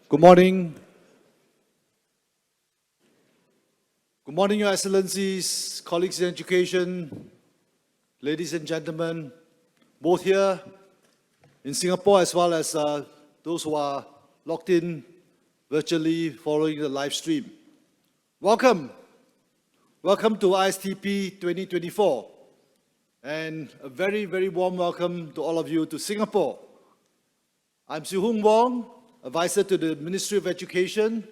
Good morning. Good morning, Your Excellencies, colleagues in education, ladies and gentlemen, both here in Singapore as well as those who are logged in virtually following the live stream. Welcome. Welcome to ISTP 2024. And a very, very warm welcome to all of you to Singapore. I'm Hoong Wong, advisor to the Ministry of Education,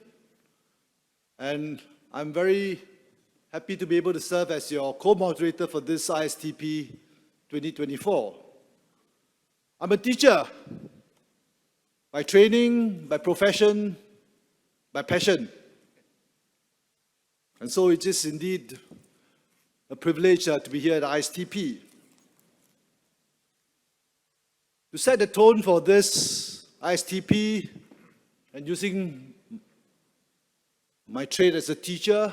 and I'm very happy to be able to serve as your co-moderator for this ISTP 2024. I'm a teacher by training, by profession, by passion. And so it is indeed a privilege to be here at ISTP. To set the tone for this ISTP and using my trade as a teacher,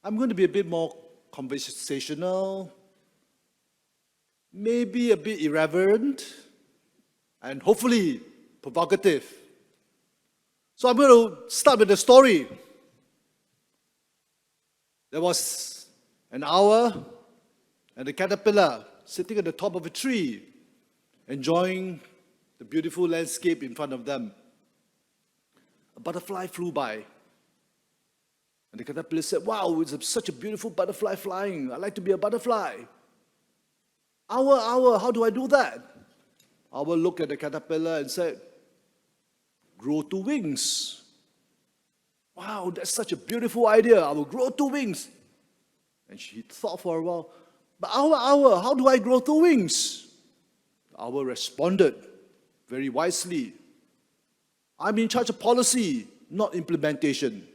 I'm going to be a bit more conversational, maybe a bit irreverent, and hopefully provocative. So I'm going to start with a story. There was an owl and a caterpillar sitting at the top of a tree, enjoying the beautiful landscape in front of them. A butterfly flew by. And the caterpillar said, "Wow, it's such a beautiful butterfly flying. I'd like to be a butterfly." Owl, how do I do that? Owl looked at the caterpillar and said, "Grow two wings." "Wow, that's such a beautiful idea. I will grow two wings." And she thought for a while, "But owl, how do I grow two wings?" The owl responded very wisely, "I'm in charge of policy, not implementation."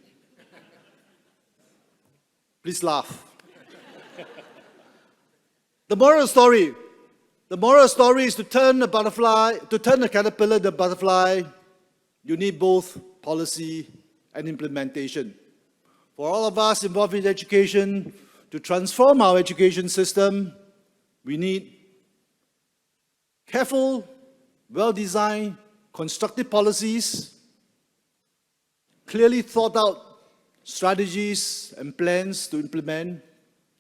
Please laugh. The moral story is to turn a caterpillar into a butterfly, you need both policy and implementation. For all of us involved in education, to transform our education system, we need careful, well-designed, constructive policies, clearly thought out strategies and plans to implement,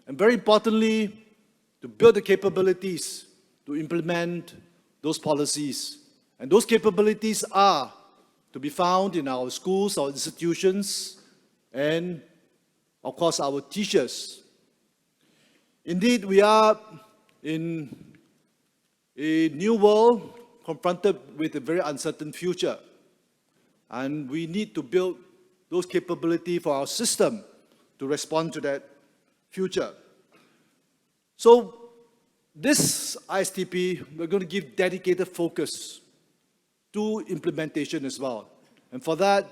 and very importantly, to build the capabilities to implement those policies. And those capabilities are to be found in our schools, our institutions, and of course our teachers. Indeed, we are in a new world confronted with a very uncertain future. And we need to build those capabilities for our system to respond to that future. So this ISTP, we're going to give dedicated focus to implementation as well. And for that,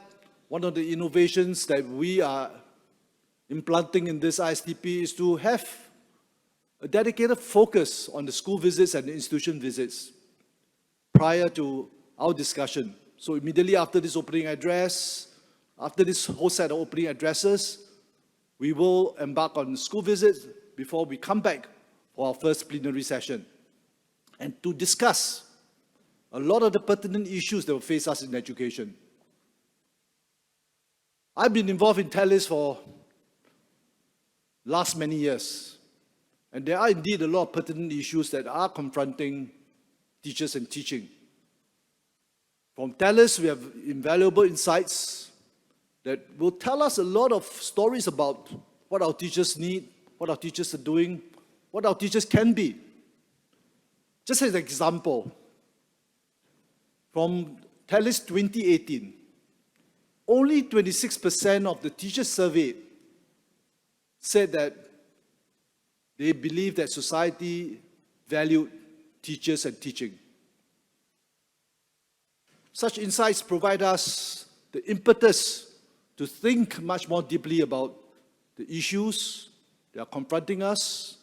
one of the innovations that we are implanting in this ISTP is to have a dedicated focus on the school visits and the institution visits prior to our discussion. So immediately after this opening address, after this whole set of opening addresses, we will embark on school visits before we come back for our first plenary session and to discuss a lot of the pertinent issues that will face us in education. I've been involved in TELIS for last many years, and there are indeed a lot of pertinent issues that are confronting teachers and teaching. From TELIS, we have invaluable insights that will tell us a lot of stories about what our teachers need, what our teachers are doing, what our teachers can be. Just as an example, from TELIS 2018, only 26% of the teachers surveyed said that they believe that society valued teachers and teaching. Such insights provide us the impetus to think much more deeply about the issues that are confronting us,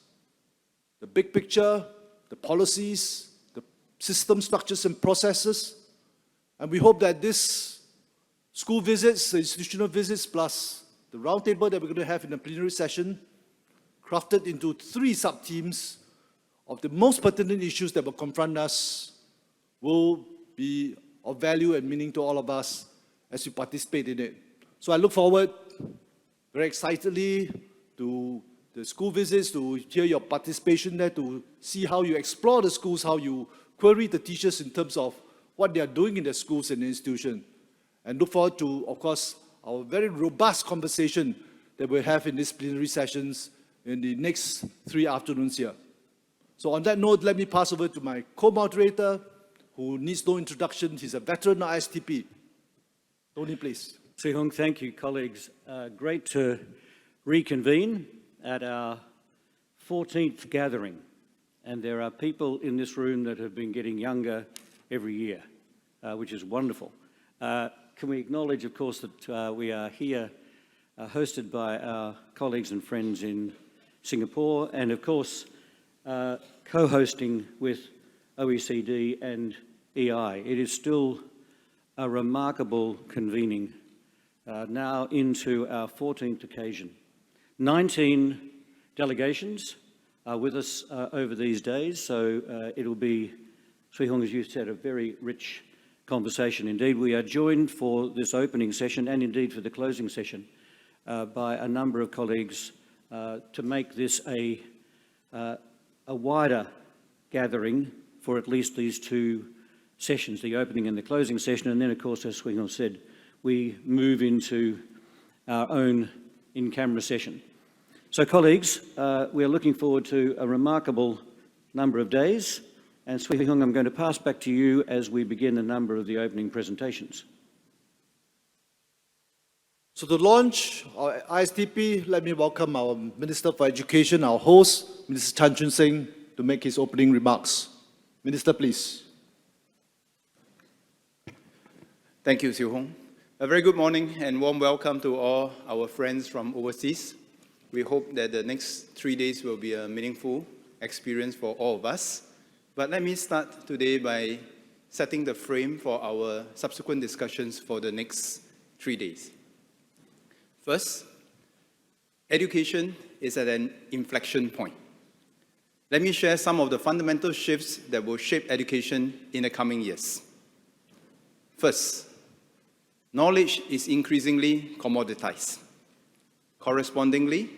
the big picture, the policies, the system structures and processes. And we hope that this school visits, the institutional visits, plus the roundtable that we're going to have in the plenary session, crafted into 3 sub-themes of the most pertinent issues that will confront us, will be of value and meaning to all of us as you participate in it. So I look forward very excitedly to the school visits, to hear your participation there, to see how you explore the schools, how you query the teachers in terms of what they are doing in the schools and the institution. And look forward to, of course, our very robust conversation that we'll have in these plenary sessions in the next 3 afternoons here. So on that note, let me pass over to my co-moderator, who needs no introduction. He's a veteran of ISTP. Tony, please. Hoong, thank you, colleagues. Great to reconvene at our 14th gathering. And there are people in this room that have been getting younger every year, which is wonderful. Can we acknowledge, of course, that we are here hosted by our colleagues and friends in Singapore, and of course, co-hosting with OECD and EI. It is still a remarkable convening, now into our 14th occasion. 19 delegations are with us over these days, so it'll be, Hoong, as you said, a very rich conversation indeed. We are joined for this opening session, and indeed for the closing session, by a number of colleagues to make this a wider gathering for at least these 2 sessions, the opening and the closing session. And then, of course, as Hoong said, we move into our own in-camera session. So, colleagues, we are looking forward to a remarkable number of days. And Hoong, I'm going to pass back to you as we begin a number of the opening presentations. So to launch our ISTP, let me welcome our Minister for Education, our host, Mr. Chan Chun Sing, to make his opening remarks. Minister, please. Thank you, Siew Hoong. A very good morning and warm welcome to all our friends from overseas. We hope that the next 3 days will be a meaningful experience for all of us. But let me start today by setting the frame for our subsequent discussions for the next 3 days. First, education is at an inflection point. Let me share some of the fundamental shifts that will shape education in the coming years. First, knowledge is increasingly commoditized. Correspondingly,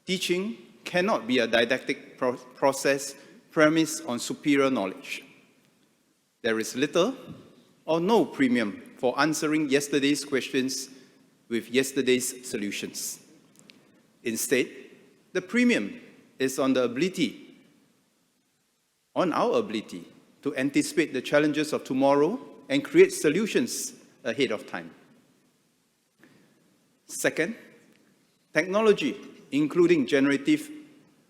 teaching cannot be a didactic process premised on superior knowledge. There is little or no premium for answering yesterday's questions with yesterday's solutions. Instead, the premium is on our ability to anticipate the challenges of tomorrow and create solutions ahead of time. Second, technology, including generative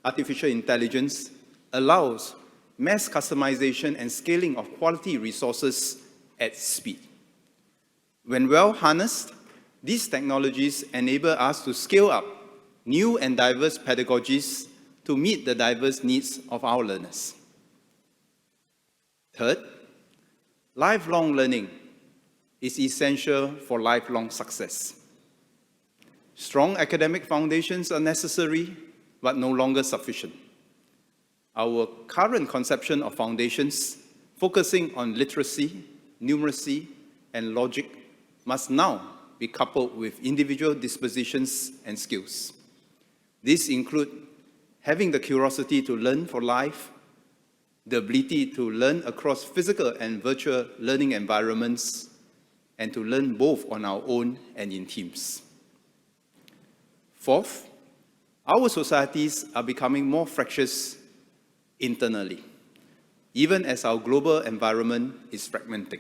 artificial intelligence, allows mass customization and scaling of quality resources at speed. When well harnessed, these technologies enable us to scale up new and diverse pedagogies to meet the diverse needs of our learners. Third, lifelong learning is essential for lifelong success. Strong academic foundations are necessary, but no longer sufficient. Our current conception of foundations, focusing on literacy, numeracy, and logic, must now be coupled with individual dispositions and skills. These include having the curiosity to learn for life, the ability to learn across physical and virtual learning environments, and to learn both on our own and in teams. Fourth, our societies are becoming more fractious internally, even as our global environment is fragmenting.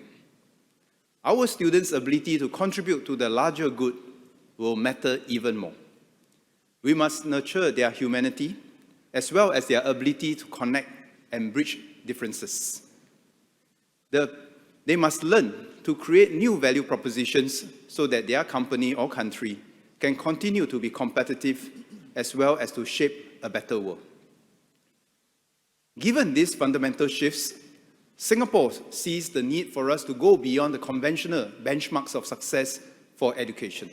Our students' ability to contribute to the larger good will matter even more. We must nurture their humanity as well as their ability to connect and bridge differences. They must learn to create new value propositions so that their company or country can continue to be competitive as well as to shape a better world. Given these fundamental shifts, Singapore sees the need for us to go beyond the conventional benchmarks of success for education.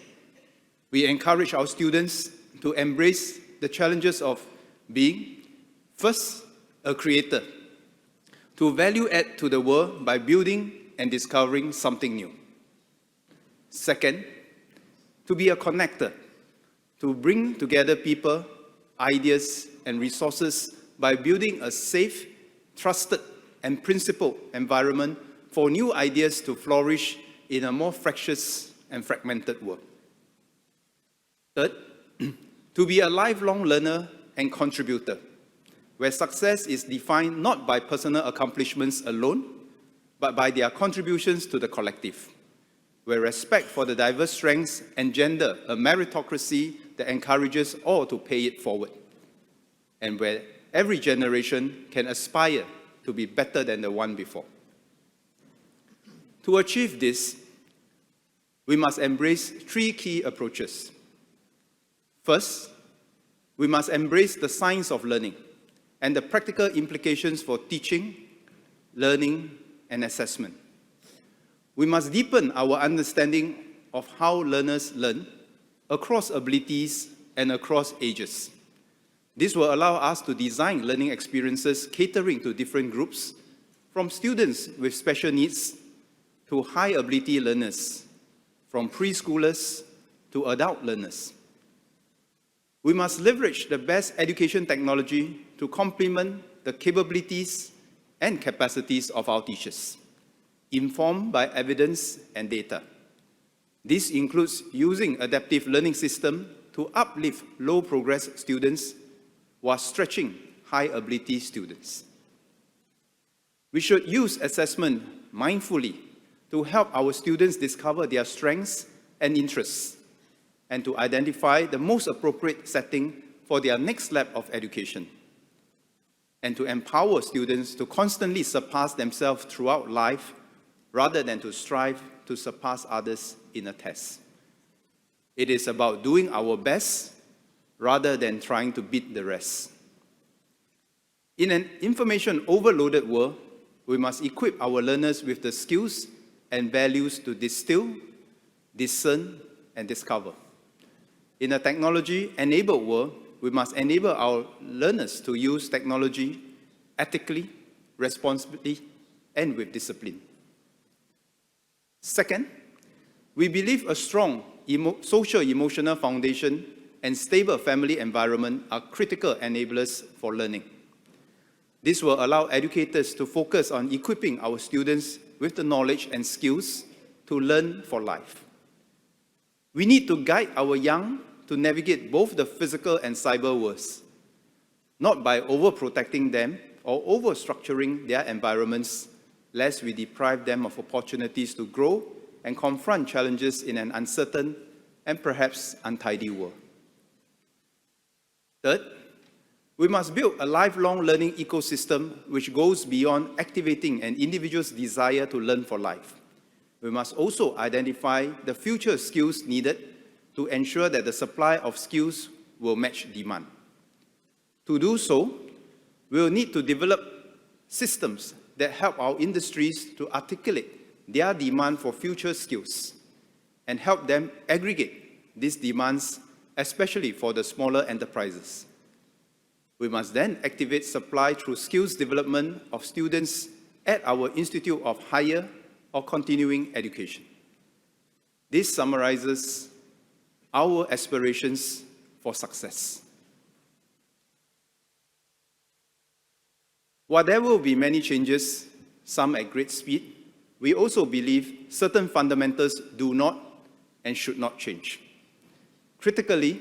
We encourage our students to embrace the challenges of being, first, a creator, to value add to the world by building and discovering something new. Second, to be a connector, to bring together people, ideas, and resources by building a safe, trusted, and principled environment for new ideas to flourish in a more fractious and fragmented world. Third, to be a lifelong learner and contributor, where success is defined not by personal accomplishments alone, but by their contributions to the collective, where respect for the diverse strengths engender a meritocracy that encourages all to pay it forward, and where every generation can aspire to be better than the one before. To achieve this, we must embrace three key approaches. First, we must embrace the science of learning and the practical implications for teaching, learning, and assessment. We must deepen our understanding of how learners learn across abilities and across ages. This will allow us to design learning experiences catering to different groups, from students with special needs to high-ability learners, from preschoolers to adult learners. We must leverage the best education technology to complement the capabilities and capacities of our teachers, informed by evidence and data. This includes using adaptive learning systems to uplift low-progress students while stretching high-ability students. We should use assessment mindfully to help our students discover their strengths and interests, and to identify the most appropriate setting for their next lap of education, and to empower students to constantly surpass themselves throughout life rather than to strive to surpass others in a test. It is about doing our best rather than trying to beat the rest. In an information overloaded world, we must equip our learners with the skills and values to distill, discern, and discover. In a technology-enabled world, we must enable our learners to use technology ethically, responsibly, and with discipline. Second, we believe a strong social-emotional foundation and stable family environment are critical enablers for learning. This will allow educators to focus on equipping our students with the knowledge and skills to learn for life. We need to guide our young to navigate both the physical and cyber worlds, not by overprotecting them or overstructuring their environments, lest we deprive them of opportunities to grow and confront challenges in an uncertain and perhaps untidy world. Third, we must build a lifelong learning ecosystem which goes beyond activating an individual's desire to learn for life. We must also identify the future skills needed to ensure that the supply of skills will match demand. To do so, we will need to develop systems that help our industries to articulate their demand for future skills and help them aggregate these demands, especially for the smaller enterprises. We must then activate supply through skills development of students at our Institute of Higher or Continuing Education. This summarizes our aspirations for success. While there will be many changes, some at great speed, we also believe certain fundamentals do not and should not change. Critically,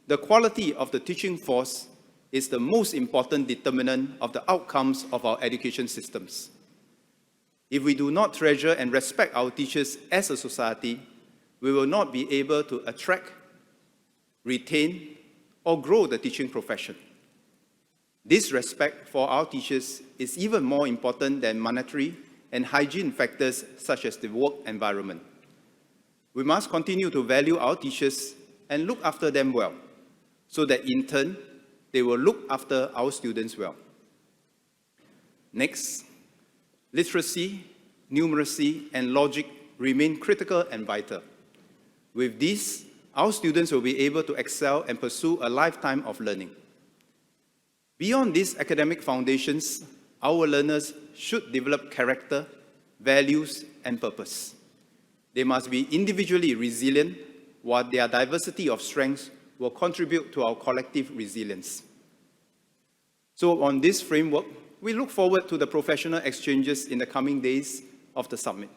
the quality of the teaching force is the most important determinant of the outcomes of our education systems. If we do not treasure and respect our teachers as a society, we will not be able to attract, retain, or grow the teaching profession. This respect for our teachers is even more important than monetary and hygiene factors such as the work environment. We must continue to value our teachers and look after them well, so that in turn, they will look after our students well. Next, literacy, numeracy, and logic remain critical and vital. With these, our students will be able to excel and pursue a lifetime of learning. Beyond these academic foundations, our learners should develop character, values, and purpose. They must be individually resilient, while their diversity of strengths will contribute to our collective resilience. So on this framework, we look forward to the professional exchanges in the coming days of the summit.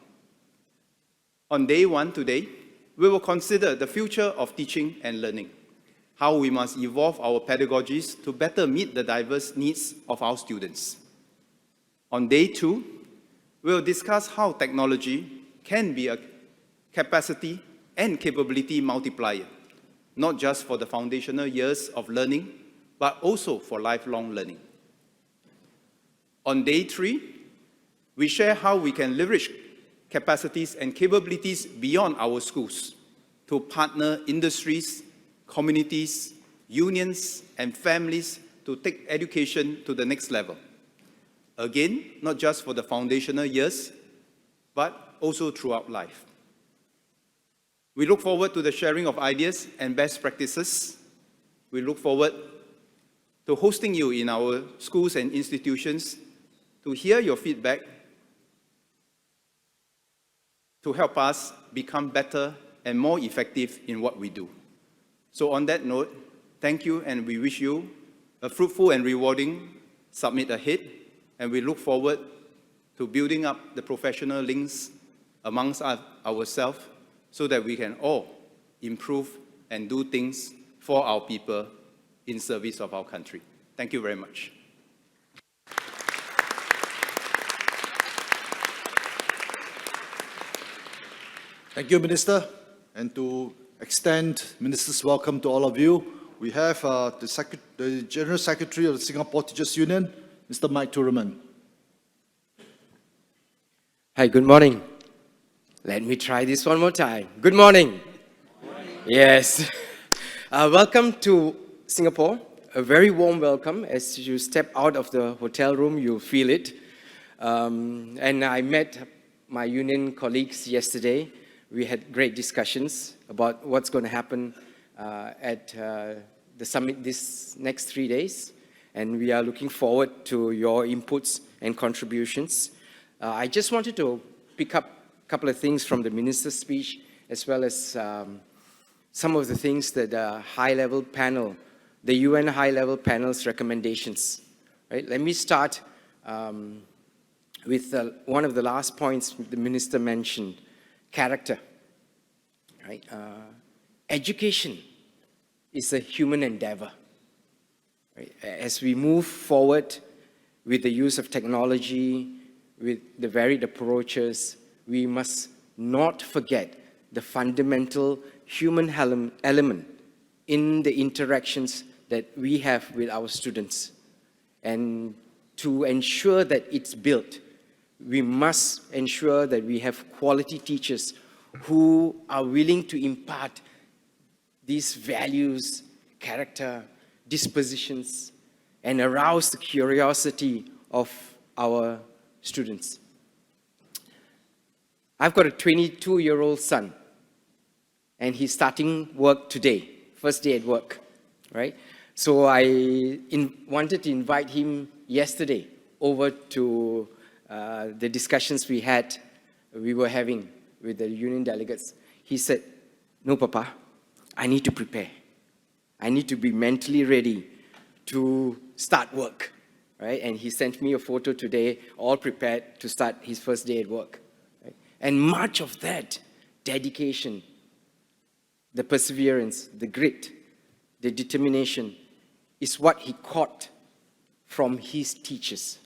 On day one today, we will consider the future of teaching and learning, how we must evolve our pedagogies to better meet the diverse needs of our students. On day two, we will discuss how technology can be a capacity and capability multiplier, not just for the foundational years of learning, but also for lifelong learning. On day three, we share how we can leverage capacities and capabilities beyond our schools to partner industries, communities, unions, and families to take education to the next level. Again, not just for the foundational years, but also throughout life. We look forward to the sharing of ideas and best practices. We look forward to hosting you in our schools and institutions to hear your feedback, to help us become better and more effective in what we do. So on that note, thank you, and we wish you a fruitful and rewarding summit ahead, and we look forward to building up the professional links amongst ourselves so that we can all improve and do things for our people in service of our country. Thank you very much. Thank you, Minister. And to extend Minister's welcome to all of you, we have the General Secretary of the Singapore Teachers Union, Mr. Mike Thiruman. Hi, good morning. Let me try this one more time. Good morning. Good morning. Yes. Welcome to Singapore. A very warm welcome. As you step out of the hotel room, you'll feel it. And I met my union colleagues yesterday. We had great discussions about what's going to happen at the summit this next 3 days. And we are looking forward to your inputs and contributions. I just wanted to pick up a couple of things from the minister's speech, as well as some of the things that the high-level panel, the UN high-level panel's recommendations. Right? Let me start with one of the last points the minister mentioned, character. Right? Education is a human endeavor. Right? As we move forward with the use of technology, with the varied approaches, we must not forget the fundamental human element in the interactions that we have with our students. And to ensure that it's built, we must ensure that we have quality teachers who are willing to impart these values, character, dispositions, and arouse the curiosity of our students. I've got a 22-year-old son, and he's starting work today, first day at work, right? So I wanted to invite him yesterday over to the discussions we were having with the union delegates. He said, "No, Papa, I need to prepare. I need to be mentally ready to start work." Right? And he sent me a photo today, all prepared to start his first day at work. Right? And much of that dedication, the perseverance, the grit, the determination is what he caught from his teachers.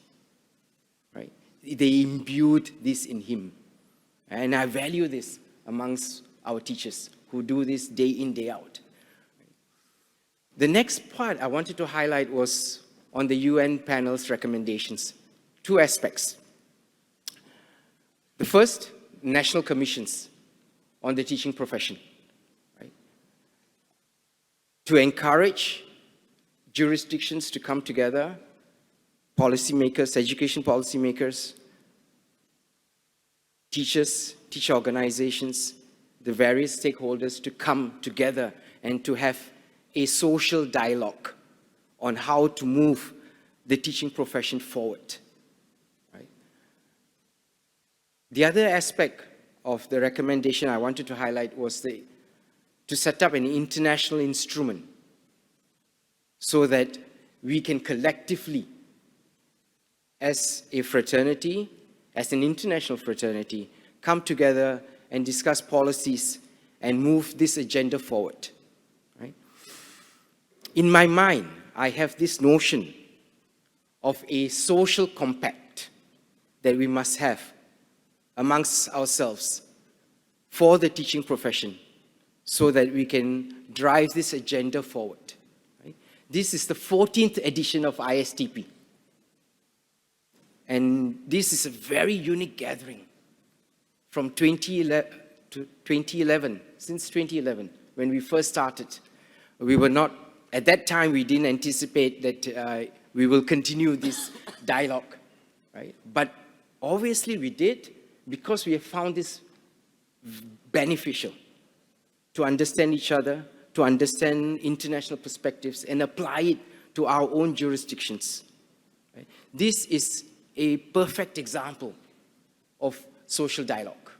Right? They imbued this in him. And I value this amongst our teachers who do this day in, day out. The next part I wanted to highlight was on the UN panel's recommendations. Two aspects. The first, national commissions on the teaching profession. Right? To encourage jurisdictions to come together, policymakers, education policymakers, teachers, teacher organizations, the various stakeholders to come together and to have a social dialogue on how to move the teaching profession forward. Right? The other aspect of the recommendation I wanted to highlight was to set up an international instrument so that we can collectively, as a fraternity, as an international fraternity, come together and discuss policies and move this agenda forward. Right? In my mind, I have this notion of a social compact that we must have amongst ourselves for the teaching profession so that we can drive this agenda forward. Right? This is the 14th edition of ISTP. And this is a very unique gathering from 2011 to 2011, since 2011, when we first started. We were not, at that time, we didn't anticipate that we will continue this dialogue, right? But obviously we did because we have found this beneficial to understand each other, to understand international perspectives and apply it to our own jurisdictions. Right? This is a perfect example of social dialogue,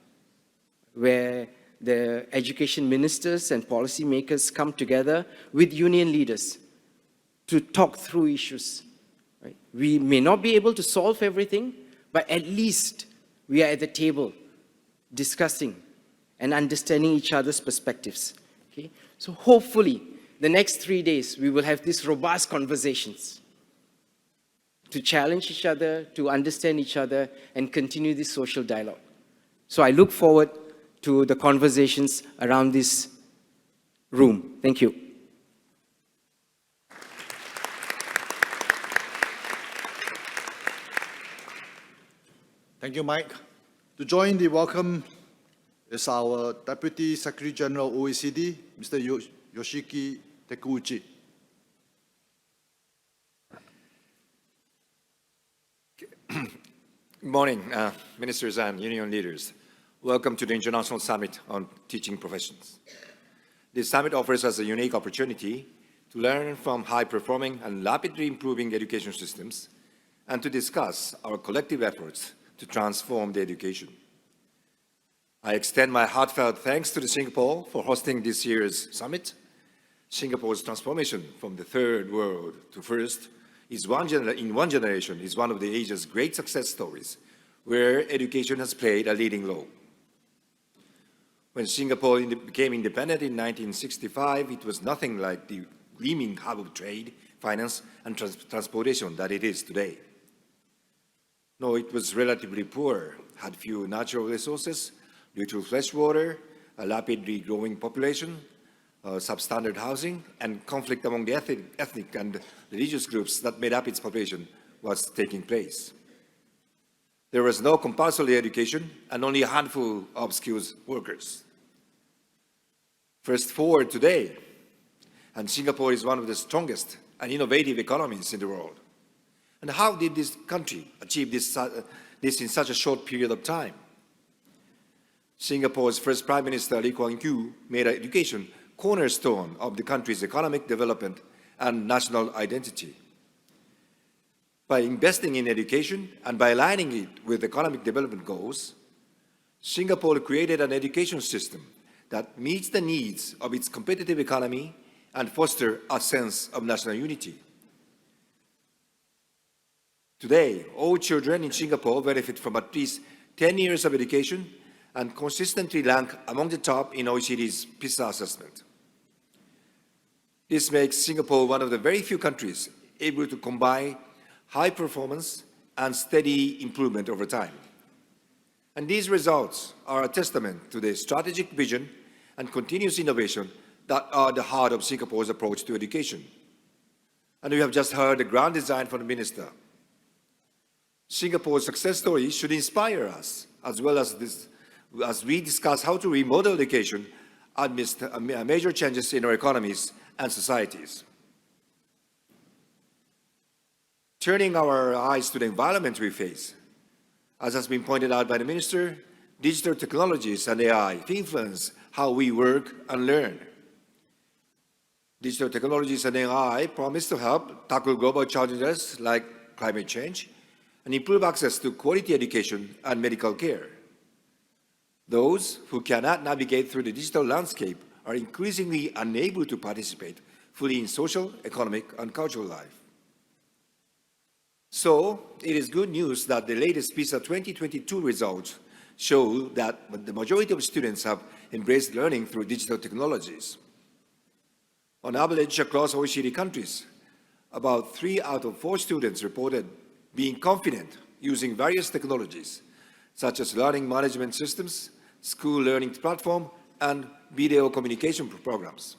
where the education ministers and policymakers come together with union leaders to talk through issues. Right? We may not be able to solve everything, but at least we are at the table discussing and understanding each other's perspectives. Okay? So hopefully, the next 3 days, we will have these robust conversations to challenge each other, to understand each other, and continue this social dialogue. So I look forward to the conversations around this room. Thank you. Thank you, Mike. To join the welcome is our Deputy Secretary General OECD, Mr. Yoshiki Takeuchi. Good morning, ministers and union leaders. Welcome to the International Summit on Teaching Professions. This summit offers us a unique opportunity to learn from high-performing and rapidly improving education systems and to discuss our collective efforts to transform the education. I extend my heartfelt thanks to Singapore for hosting this year's summit. Singapore's transformation from the third world to first in one generation is one of the Asia's great success stories, where education has played a leading role. When Singapore became independent in 1965, it was nothing like the gleaming hub of trade, finance, and transportation that it is today. No, it was relatively poor, had few natural resources, little fresh water, a rapidly growing population, substandard housing, and conflict among the ethnic and religious groups that made up its population was taking place. There was no compulsory education and only a handful of skilled workers. Fast forward today, and Singapore is one of the strongest and innovative economies in the world. And how did this country achieve this in such a short period of time? Singapore's first Prime Minister, Lee Kuan Yew, made education cornerstone of the country's economic development and national identity. By investing in education and by aligning it with economic development goals, Singapore created an education system that meets the needs of its competitive economy and fosters a sense of national unity. Today, all children in Singapore benefit from at least 10 years of education and consistently rank among the top in OECD's PISA assessment. This makes Singapore one of the very few countries able to combine high performance and steady improvement over time. And these results are a testament to the strategic vision and continuous innovation that are the heart of Singapore's approach to education. And we have just heard the grand design from the Minister. Singapore's success story should inspire us, as well as we discuss how to remodel education amidst major changes in our economies and societies. Turning our eyes to the environment we face, as has been pointed out by the Minister, digital technologies and AI influence how we work and learn. Digital technologies and AI promise to help tackle global challenges like climate change and improve access to quality education and medical care. Those who cannot navigate through the digital landscape are increasingly unable to participate fully in social, economic, and cultural life. So, it is good news that the latest PISA 2022 results show that the majority of students have embraced learning through digital technologies. On average, across OECD countries, about 3 out of 4 students reported being confident using various technologies, such as learning management systems, school learning platform, and video communication programs.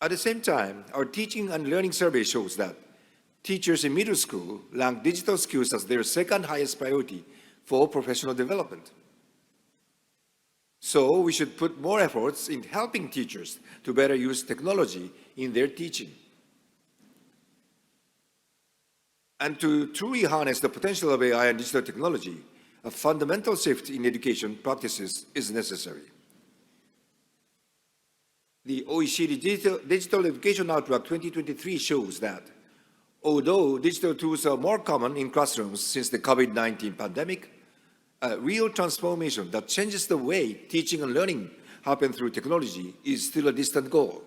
At the same time, our teaching and learning survey shows that teachers in middle school rank digital skills as their second highest priority for professional development. So we should put more efforts in helping teachers to better use technology in their teaching. And to truly harness the potential of AI and digital technology, a fundamental shift in education practices is necessary. The OECD Digital Education Outlook 2023 shows that although digital tools are more common in classrooms since the COVID-19 pandemic, a real transformation that changes the way teaching and learning happen through technology is still a distant goal.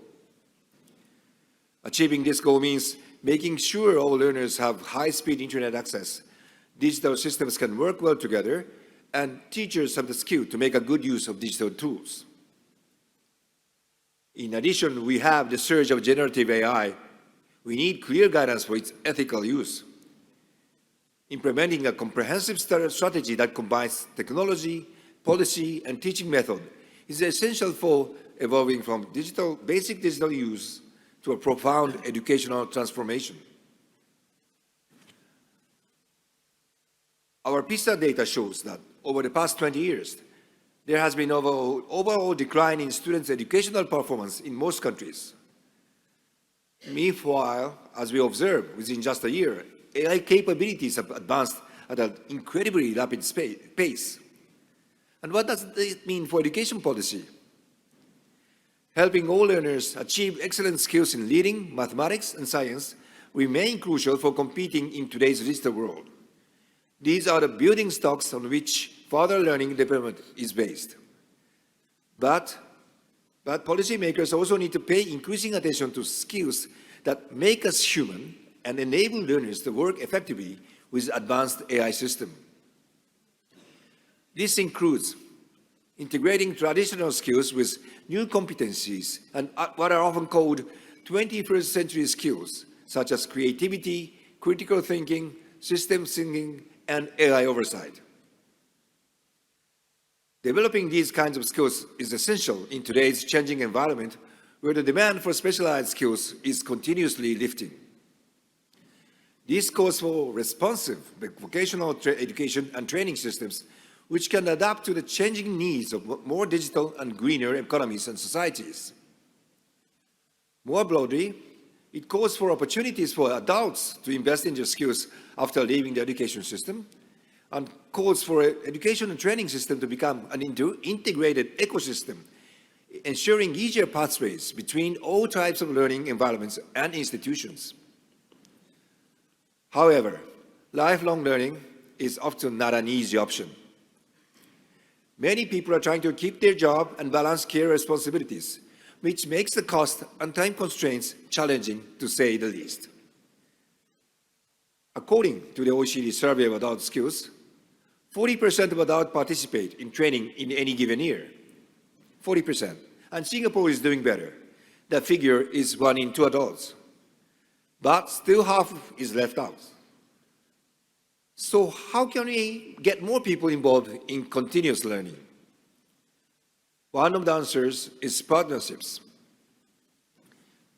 Achieving this goal means making sure all learners have high-speed internet access, digital systems can work well together, and teachers have the skill to make a good use of digital tools. In addition, we have the surge of generative AI. We need clear guidance for its ethical use. Implementing a comprehensive strategy that combines technology, policy, and teaching method is essential for evolving from basic digital use to a profound educational transformation. Our PISA data shows that over the past 20 years, there has been overall decline in students' educational performance in most countries. Meanwhile, as we observe, within just a year, AI capabilities have advanced at an incredibly rapid pace. And what does it mean for education policy? Helping all learners achieve excellent skills in reading, mathematics, and science remain crucial for competing in today's digital world. These are the building stocks on which further learning development is based. But policymakers also need to pay increasing attention to skills that make us human and enable learners to work effectively with advanced AI systems. This includes integrating traditional skills with new competencies and what are often called 21st century skills, such as creativity, critical thinking, system thinking, and AI oversight. Developing these kinds of skills is essential in today's changing environment where the demand for specialized skills is continuously lifting. This calls for responsive vocational education and training systems which can adapt to the changing needs of more digital and greener economies and societies. More broadly, it calls for opportunities for adults to invest in their skills after leaving the education system, and calls for an education and training system to become an integrated ecosystem, ensuring easier pathways between all types of learning environments and institutions. However, lifelong learning is often not an easy option. Many people are trying to keep their job and balance care responsibilities, which makes the cost and time constraints challenging, to say the least. According to the OECD survey of adult skills, 40% of adults participate in training in any given year. 40%. And Singapore is doing better. That figure is 1 in 2 adults. But still half is left out. So how can we get more people involved in continuous learning? One of the answers is partnerships.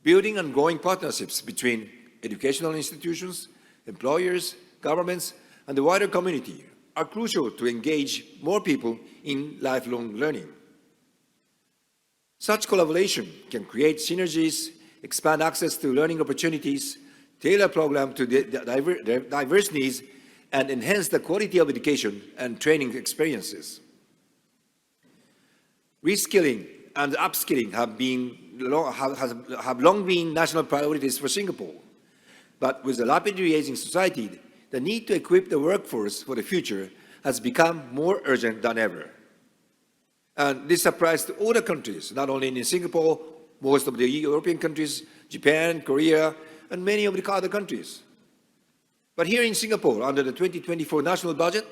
Building and growing partnerships between educational institutions, employers, governments, and the wider community are crucial to engage more people in lifelong learning. Such collaboration can create synergies, expand access to learning opportunities, tailor programs to diverse needs, and enhance the quality of education and training experiences. Reskilling and upskilling have long been national priorities for Singapore. But with a rapidly aging society, the need to equip the workforce for the future has become more urgent than ever. And this applies to all the countries, not only in Singapore, most of the European countries, Japan, Korea, and many of the other countries. But here in Singapore, under the 2024 national budget,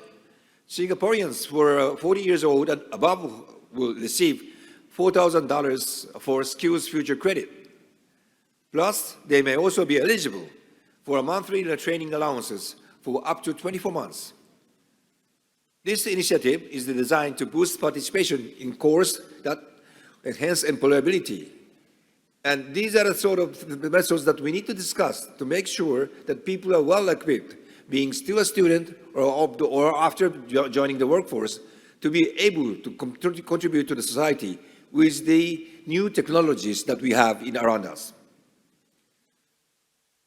Singaporeans who are 40 years old and above will receive $4,000 for Skills Future credit. Plus, they may also be eligible for a monthly training allowances for up to 24 months. This initiative is designed to boost participation in courses that enhance employability. And these are the sort of methods that we need to discuss to make sure that people are well equipped, being still a student or after joining the workforce, to be able to contribute to the society with the new technologies that we have around us.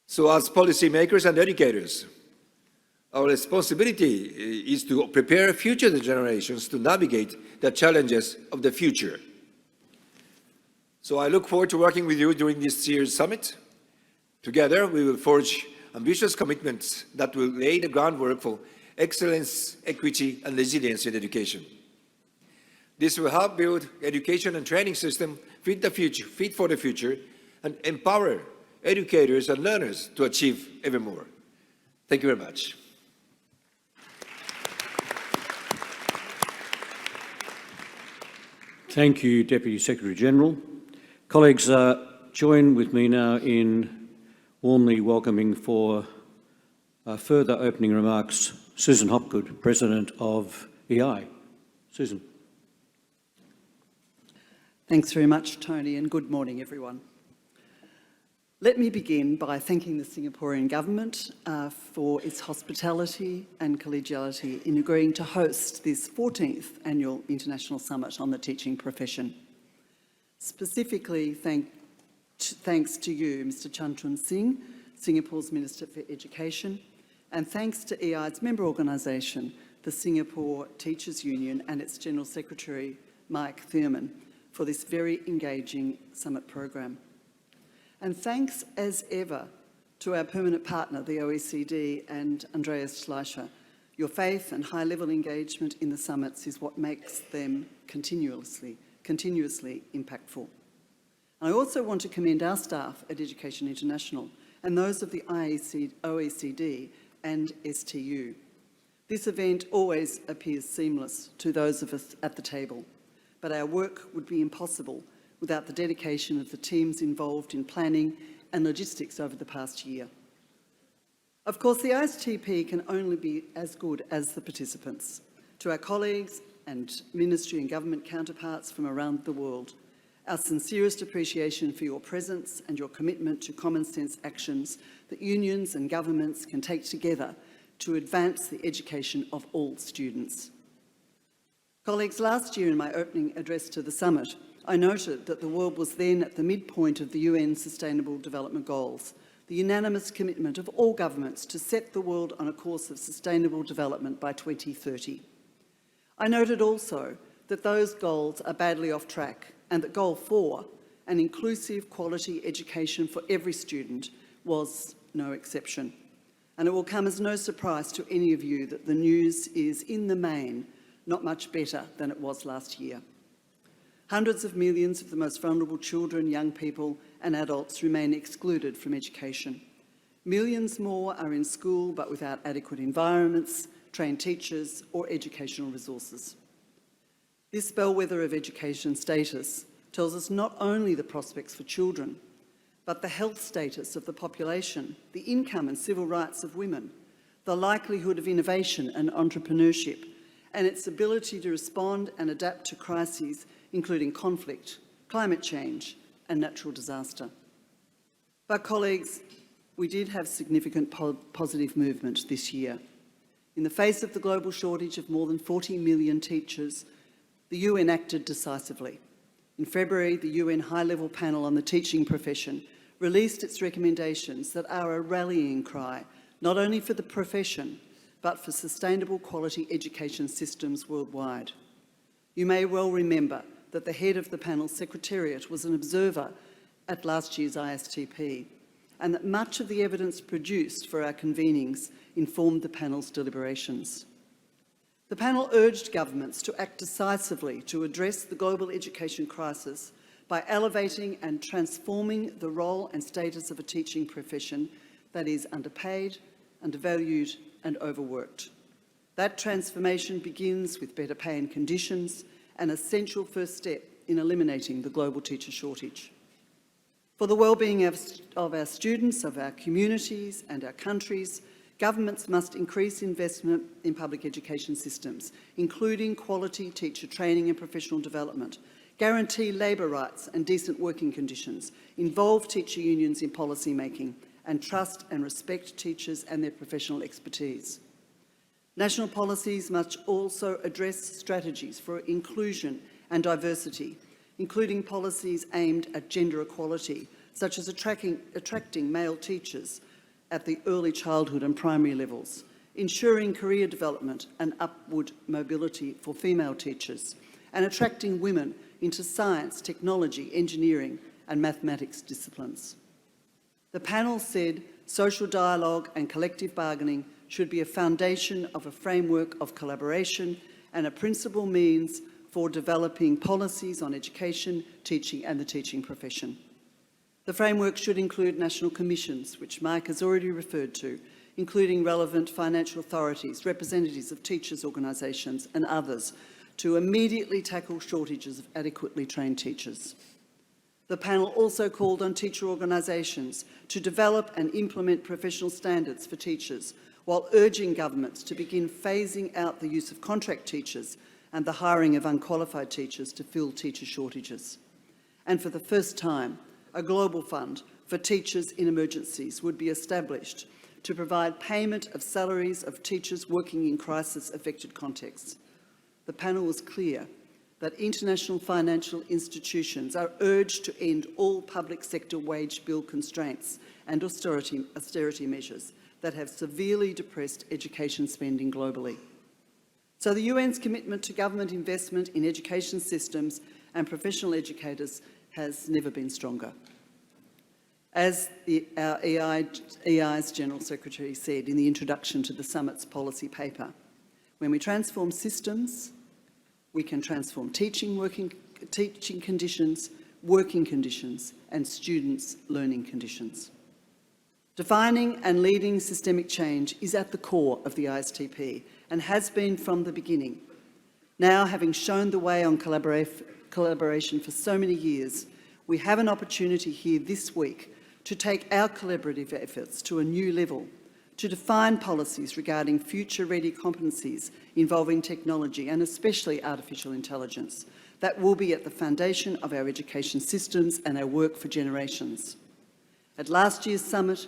So as policymakers and educators, our responsibility is to prepare future generations to navigate the challenges of the future. So I look forward to working with you during this year's summit. Together, we will forge ambitious commitments that will lay the groundwork for excellence, equity, and resilience in education. This will help build education and training system fit for the future, and empower educators and learners to achieve even more. Thank you very much. Thank you, Deputy Secretary-General. Colleagues, join with me now in warmly welcoming for further opening remarks Susan Hopgood, President of EI. Susan. Thanks very much, Tony, and good morning, everyone. Let me begin by thanking the Singaporean government for its hospitality and collegiality in agreeing to host this 14th Annual International Summit on the Teaching Profession. Specifically, thanks to you, Mr. Chan Chun Sing, Singapore's Minister for Education, and thanks to EI's member organisation, the Singapore Teachers Union, and its General Secretary, Mike Thiruman, for this very engaging summit program. And thanks as ever to our permanent partner, the OECD, and Andreas Schleicher. Your faith and high-level engagement in the summits is what makes them continuously impactful. I also want to commend our staff at Education International and those of the OECD and STU. This event always appears seamless to those of us at the table, but our work would be impossible without the dedication of the teams involved in planning and logistics over the past year. Of course, the ISTP can only be as good as the participants. To our colleagues and ministry and government counterparts from around the world, our sincerest appreciation for your presence and your commitment to common sense actions that unions and governments can take together to advance the education of all students. Colleagues, last year in my opening address to the summit, I noted that the world was then at the midpoint of the UN Sustainable Development Goals, the unanimous commitment of all governments to set the world on a course of sustainable development by 2030. I noted also that those goals are badly off track and that Goal 4, an inclusive quality education for every student, was no exception. And it will come as no surprise to any of you that the news is, in the main, not much better than it was last year. Hundreds of millions of the most vulnerable children, young people and adults remain excluded from education. Millions more are in school but without adequate environments, trained teachers or educational resources. This bellwether of education status tells us not only the prospects for children, but the health status of the population, the income and civil rights of women, the likelihood of innovation and entrepreneurship, and its ability to respond and adapt to crises including conflict, climate change, and natural disaster. But colleagues, we did have significant positive movement this year. In the face of the global shortage of more than 40 million teachers, the UN acted decisively. In February, the UN High-Level Panel on the Teaching Profession released its recommendations that are a rallying cry, not only for the profession, but for sustainable quality education systems worldwide. You may well remember that the head of the panel's secretariat was an observer at last year's ISTP, and that much of the evidence produced for our convenings informed the panel's deliberations. The panel urged governments to act decisively to address the global education crisis by elevating and transforming the role and status of a teaching profession that is underpaid, undervalued and overworked. That transformation begins with better pay and conditions, an essential first step in eliminating the global teacher shortage. For the well-being of our students, of our communities and our countries, governments must increase investment in public education systems, including quality teacher training and professional development, guarantee labour rights and decent working conditions, involve teacher unions in policy making, and trust and respect teachers and their professional expertise. National policies must also address strategies for inclusion and diversity, including policies aimed at gender equality, such as attracting male teachers at the early childhood and primary levels, ensuring career development and upward mobility for female teachers, and attracting women into science, technology, engineering and mathematics disciplines. The panel said social dialogue and collective bargaining should be a foundation of a framework of collaboration and a principal means for developing policies on education, teaching and the teaching profession. The framework should include national commissions, which Mike has already referred to, including relevant financial authorities, representatives of teachers' organisations and others, to immediately tackle shortages of adequately trained teachers. The panel also called on teacher organisations to develop and implement professional standards for teachers, while urging governments to begin phasing out the use of contract teachers and the hiring of unqualified teachers to fill teacher shortages. And for the first time, a global fund for teachers in emergencies would be established to provide payment of salaries of teachers working in crisis-affected contexts. The panel was clear that international financial institutions are urged to end all public sector wage bill constraints and austerity measures that have severely depressed education spending globally. So the UN's commitment to government investment in education systems and professional educators has never been stronger. As our EI's General Secretary said in the introduction to the summit's policy paper, when we transform systems, we can transform teaching conditions, working conditions, and students' learning conditions. Defining and leading systemic change is at the core of the ISTP and has been from the beginning. Now, having shown the way on collaboration for so many years, we have an opportunity here this week to take our collaborative efforts to a new level, to define policies regarding future-ready competencies involving technology and especially artificial intelligence that will be at the foundation of our education systems and our work for generations. At last year's summit,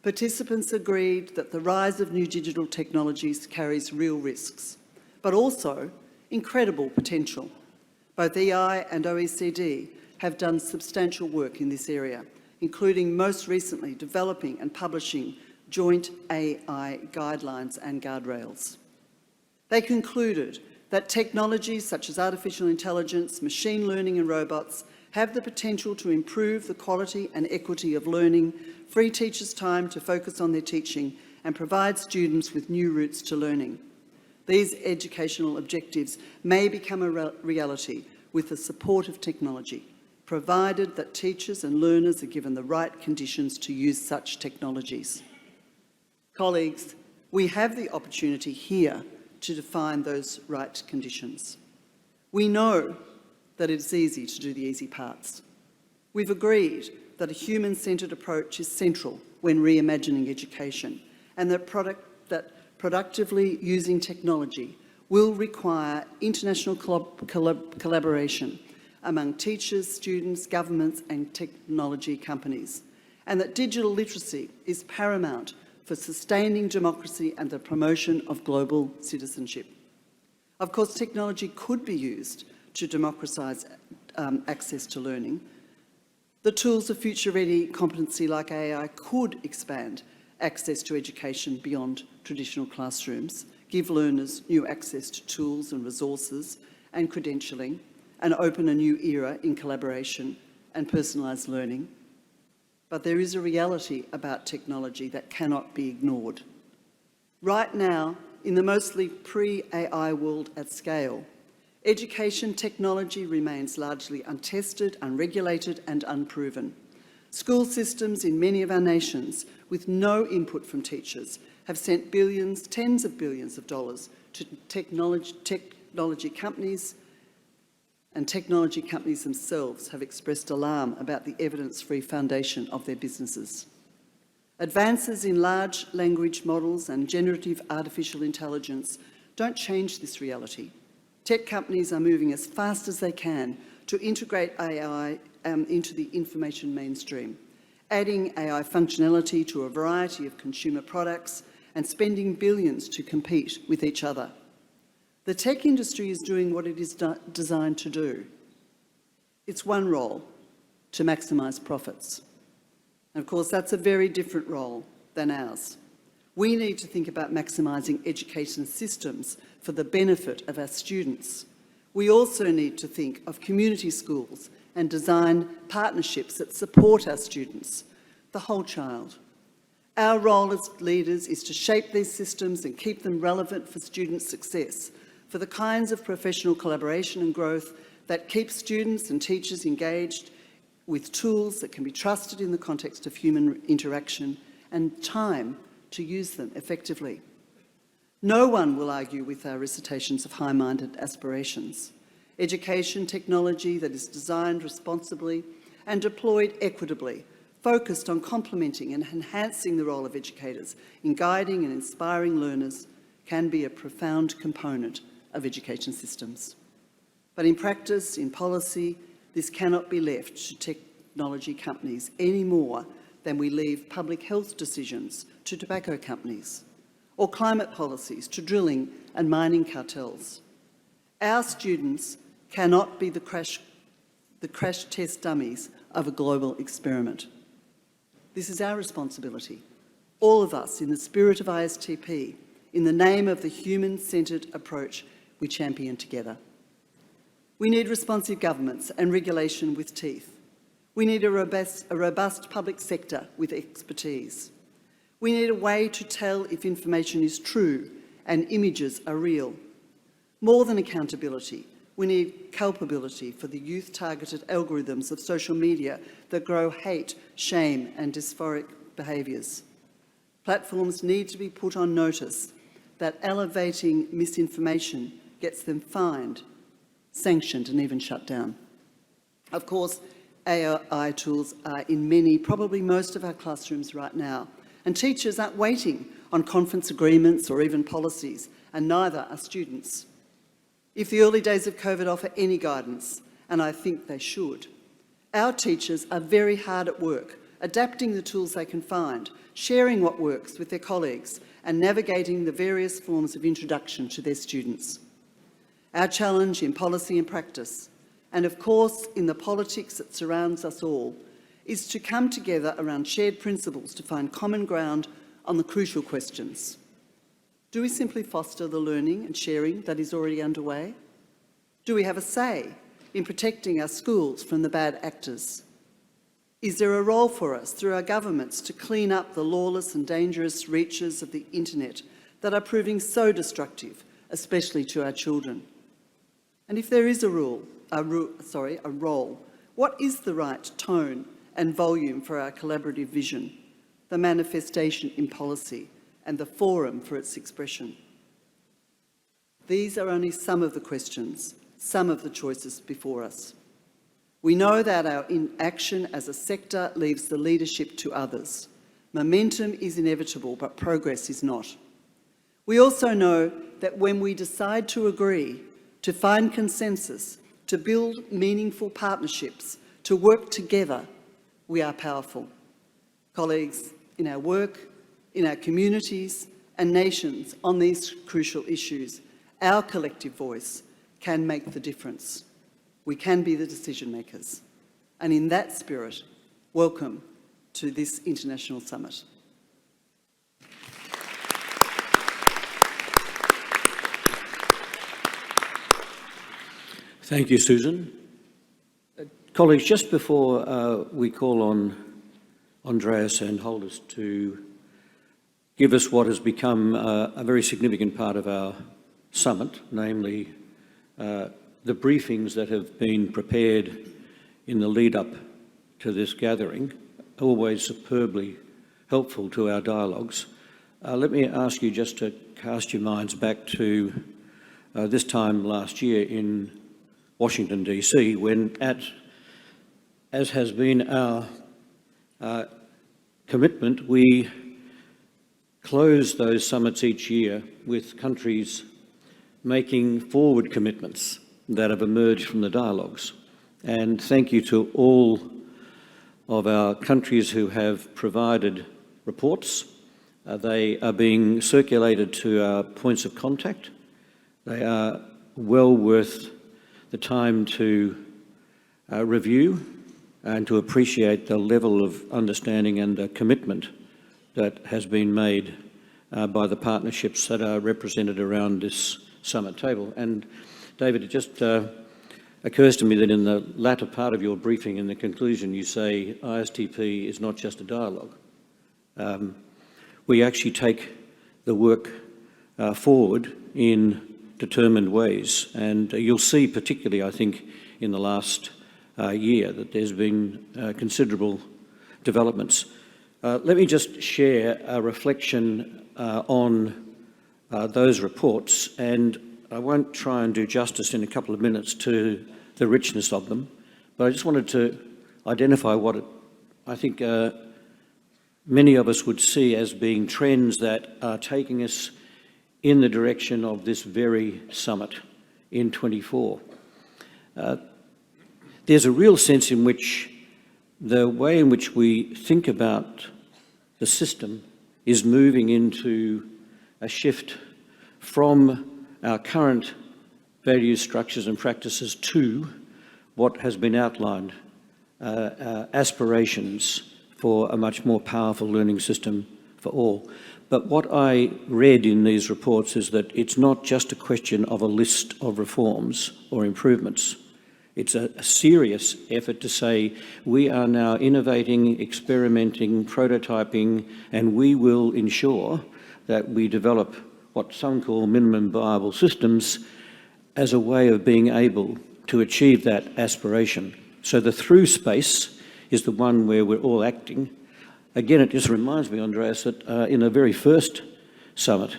participants agreed that the rise of new digital technologies carries real risks, but also incredible potential. Both EI and OECD have done substantial work in this area, including most recently developing and publishing joint AI guidelines and guardrails. They concluded that technologies such as artificial intelligence, machine learning and robots have the potential to improve the quality and equity of learning, free teachers time to focus on their teaching, and provide students with new routes to learning. These educational objectives may become a reality with the support of technology, provided that teachers and learners are given the right conditions to use such technologies. Colleagues, we have the opportunity here to define those right conditions. We know that it's easy to do the easy parts. We've agreed that a human-centred approach is central when reimagining education, and that productively using technology will require international collaboration among teachers, students, governments and technology companies, and that digital literacy is paramount for sustaining democracy and the promotion of global citizenship. Of course, technology could be used to democratise access to learning. The tools of future-ready competency like AI could expand access to education beyond traditional classrooms, give learners new access to tools and resources and credentialing, and open a new era in collaboration and personalised learning. But there is a reality about technology that cannot be ignored. Right now, in the mostly pre-AI world at scale. Education technology remains largely untested, unregulated and unproven. School systems in many of our nations, with no input from teachers, have sent billions, tens of billions of dollars to technology companies, and technology companies themselves have expressed alarm about the evidence-free foundation of their businesses. Advances in large language models and generative artificial intelligence don't change this reality. Tech companies are moving as fast as they can to integrate AI into the information mainstream, adding AI functionality to a variety of consumer products and spending billions to compete with each other. The tech industry is doing what it is designed to do. Its one role, to maximise profits. And of course, that's a very different role than ours. We need to think about maximising education systems for the benefit of our students. We also need to think of community schools and design partnerships that support our students, the whole child. Our role as leaders is to shape these systems and keep them relevant for student success, for the kinds of professional collaboration and growth that keep students and teachers engaged with tools that can be trusted in the context of human interaction and time to use them effectively. No one will argue with our recitations of high-minded aspirations. Education technology that is designed responsibly and deployed equitably, focused on complementing and enhancing the role of educators in guiding and inspiring learners, can be a profound component of education systems. But in practice, in policy, this cannot be left to technology companies any more than we leave public health decisions to tobacco companies, or climate policies to drilling and mining cartels. Our students cannot be the crash test dummies of a global experiment. This is our responsibility, all of us in the spirit of ISTP, in the name of the human-centred approach we champion together. We need responsive governments and regulation with teeth. We need a robust public sector with expertise. We need a way to tell if information is true and images are real. More than accountability, we need culpability for the youth-targeted algorithms of social media that grow hate, shame and dysphoric behaviours. Platforms need to be put on notice that elevating misinformation gets them fined, sanctioned and even shut down. Of course, AI tools are in many, probably most of our classrooms right now, and teachers aren't waiting on conference agreements or even policies, and neither are students. If the early days of COVID offer any guidance, and I think they should, our teachers are very hard at work, adapting the tools they can find, sharing what works with their colleagues, and navigating the various forms of introduction to their students. Our challenge in policy and practice, and of course in the politics that surrounds us all, is to come together around shared principles to find common ground on the crucial questions. Do we simply foster the learning and sharing that is already underway? Do we have a say in protecting our schools from the bad actors? Is there a role for us through our governments to clean up the lawless and dangerous reaches of the internet that are proving so destructive, especially to our children? And if there is a role, what is the right tone and volume for our collaborative vision, the manifestation in policy, and the forum for its expression? These are only some of the questions, some of the choices before us. We know that our inaction as a sector leaves the leadership to others. Momentum is inevitable, but progress is not. We also know that when we decide to agree, to find consensus, to build meaningful partnerships, to work together, we are powerful. Colleagues, in our work, in our communities and nations on these crucial issues, our collective voice can make the difference. We can be the decision makers. And in that spirit, welcome to this International Summit. Thank you, Susan. Colleagues, just before we call on Andreas and Haldis to give us what has become a very significant part of our summit, namely the briefings that have been prepared in the lead up to this gathering, always superbly helpful to our dialogues. Let me ask you just to cast your minds back to this time last year in Washington, DC, when, as has been our commitment, we close those summits each year with countries making forward commitments that have emerged from the dialogues. And thank you to all of our countries who have provided reports. They are being circulated to our points of contact. They are well worth the time to review and to appreciate the level of understanding and commitment that has been made by the partnerships that are represented around this summit table. And David, it just occurs to me that in the latter part of your briefing, in the conclusion, you say ISTP is not just a dialogue. We actually take the work forward in determined ways. And you'll see, particularly, I think, in the last year, that there's been considerable developments. Let me just share a reflection on those reports, and I won't try and do justice in a couple of minutes to the richness of them, but I just wanted to identify what I think many of us would see as being trends that are taking us in the direction of this very summit in 24. There's a real sense in which the way in which we think about the system is moving into a shift from our current values, structures and practices to what has been outlined, aspirations for a much more powerful learning system for all. But what I read in these reports is that it's not just a question of a list of reforms or improvements. It's a serious effort to say we are now innovating, experimenting, prototyping, and we will ensure that we develop what some call minimum viable systems as a way of being able to achieve that aspiration. So the through space is the one where we're all acting. Again, it just reminds me, Andreas, that in the very first summit,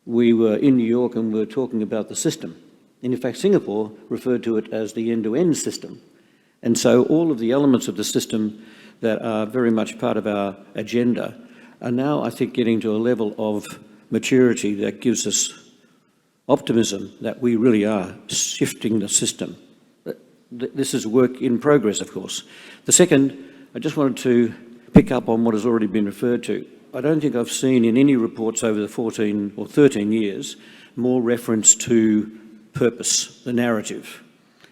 we were in New York and we were talking about the system. And in fact, Singapore referred to it as the end-to-end system. And so all of the elements of the system that are very much part of our agenda are now, I think, getting to a level of maturity that gives us optimism that we really are shifting the system. This is work in progress, of course. The second, I just wanted to pick up on what has already been referred to. I don't think I've seen in any reports over the 14 or 13 years more reference to purpose, the narrative.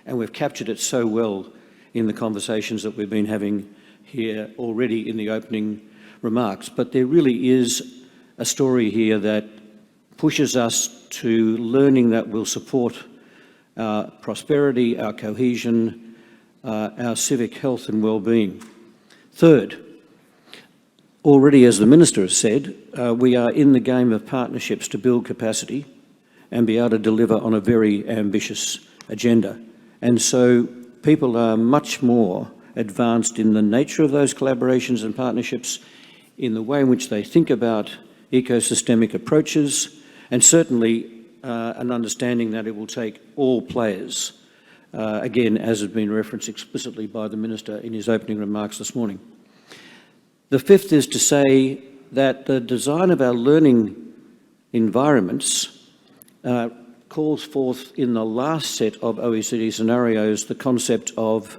And we've captured it so well in the conversations that we've been having here already in the opening remarks. But there really is a story here that pushes us to learning that will support our prosperity, our cohesion, our civic health and well-being. Third, already as the Minister has said, we are in the game of partnerships to build capacity and be able to deliver on a very ambitious agenda. And so people are much more advanced in the nature of those collaborations and partnerships, in the way in which they think about ecosystemic approaches, and certainly an understanding that it will take all players, again, as has been referenced explicitly by the Minister in his opening remarks this morning. The fifth is to say that the design of our learning environments calls forth in the last set of OECD scenarios the concept of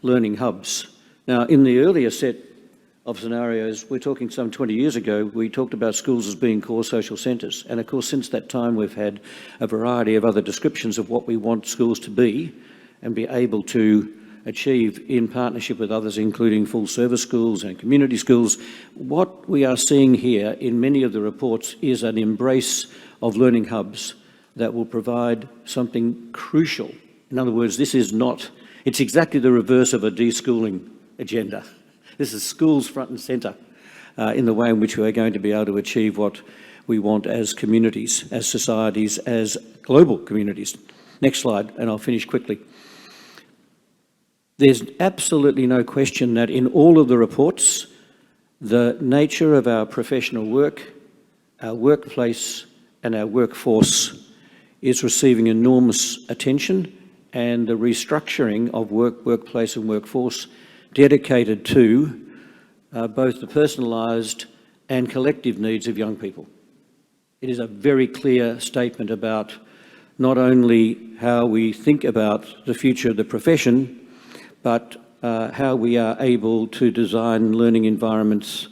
learning hubs. Now, in the earlier set of scenarios, we're talking some 20 years ago, we talked about schools as being core social centres. And of course, since that time, we've had a variety of other descriptions of what we want schools to be and be able to achieve in partnership with others, including full service schools and community schools. What we are seeing here in many of the reports is an embrace of learning hubs that will provide something crucial. In other words, it's exactly the reverse of a deschooling agenda. This is schools front and centre. in the way in which we are going to be able to achieve what we want as communities, as societies, as global communities. Next slide, and I'll finish quickly. There's absolutely no question that in all of the reports, the nature of our professional work, our workplace, and our workforce is receiving enormous attention, and the restructuring of workplace and workforce dedicated to both the personalised and collective needs of young people. It is a very clear statement about not only how we think about the future of the profession, but how we are able to design learning environments,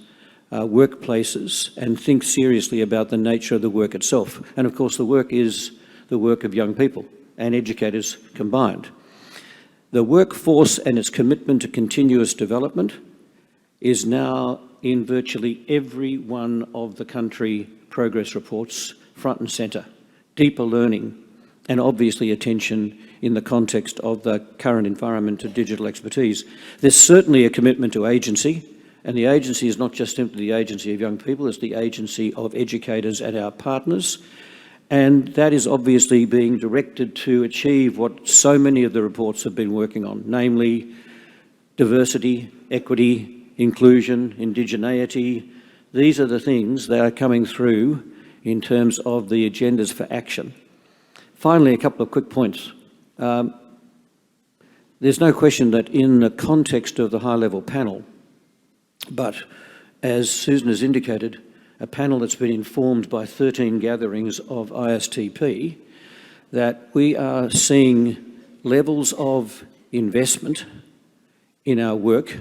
workplaces, and think seriously about the nature of the work itself. And of course, the work is the work of young people and educators combined. The workforce and its commitment to continuous development is now in virtually every one of the country progress reports, front and centre. Deeper learning and obviously attention in the context of the current environment of digital expertise. There's certainly a commitment to agency, and the agency is not just simply the agency of young people, it's the agency of educators and our partners. And that is obviously being directed to achieve what so many of the reports have been working on, namely diversity, equity, inclusion, indigeneity. These are the things that are coming through in terms of the agendas for action. Finally, a couple of quick points. There's no question that in the context of the high-level panel, but as Susan has indicated, a panel that's been informed by 13 gatherings of ISTP, that we are seeing levels of investment in our work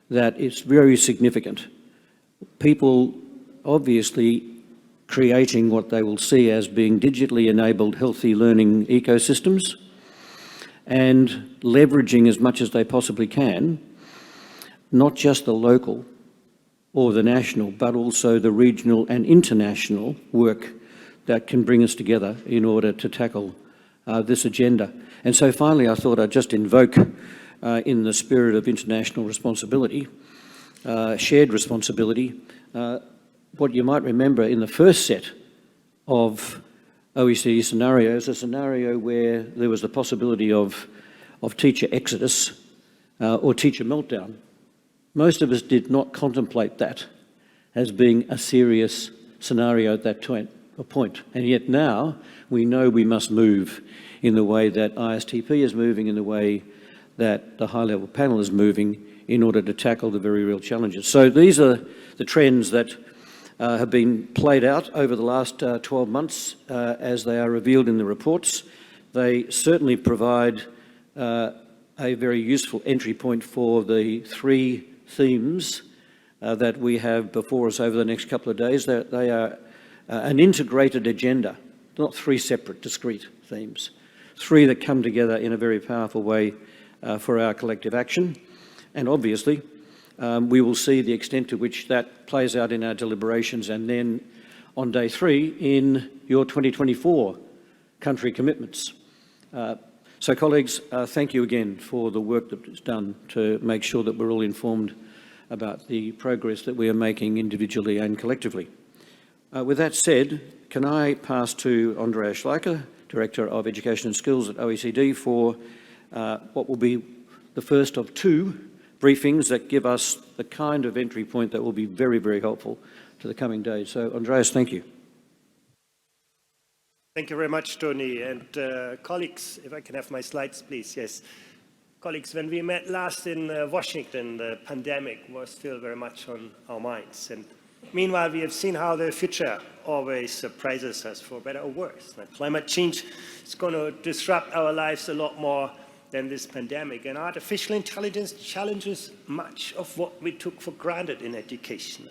that is very significant. People obviously creating what they will see as being digitally enabled healthy learning ecosystems and leveraging as much as they possibly can, not just the local or the national, but also the regional and international work that can bring us together in order to tackle this agenda. And so finally, I thought I'd just invoke, in the spirit of international responsibility, shared responsibility, what you might remember in the first set of OECD scenarios, a scenario where there was the possibility of teacher exodus or teacher meltdown. Most of us did not contemplate that as being a serious scenario at that point. And yet now we know we must move in the way that ISTP is moving, in the way that the high-level panel is moving in order to tackle the very real challenges. So these are the trends that have been played out over the last 12 months as they are revealed in the reports. They certainly provide a very useful entry point for the three themes that we have before us over the next couple of days. They are an integrated agenda, not three separate, discrete themes. Three that come together in a very powerful way for our collective action. And obviously, we will see the extent to which that plays out in our deliberations and then on day 3 in your 2024 country commitments. So colleagues, thank you again for the work that is done to make sure that we're all informed about the progress that we are making individually and collectively. With that said, can I pass to Andreas Schleicher, Director of Education and Skills at OECD, for what will be the first of 2 briefings that give us the kind of entry point that will be very, very helpful to the coming days. So, Andreas, thank you. Thank you very much, Tony. And colleagues, if I can have my slides, please. Yes. Colleagues, when we met last in Washington, the pandemic was still very much on our minds. And meanwhile, we have seen how the future always surprises us, for better or worse. Now, climate change is going to disrupt our lives a lot more than this pandemic. And artificial intelligence challenges much of what we took for granted in education.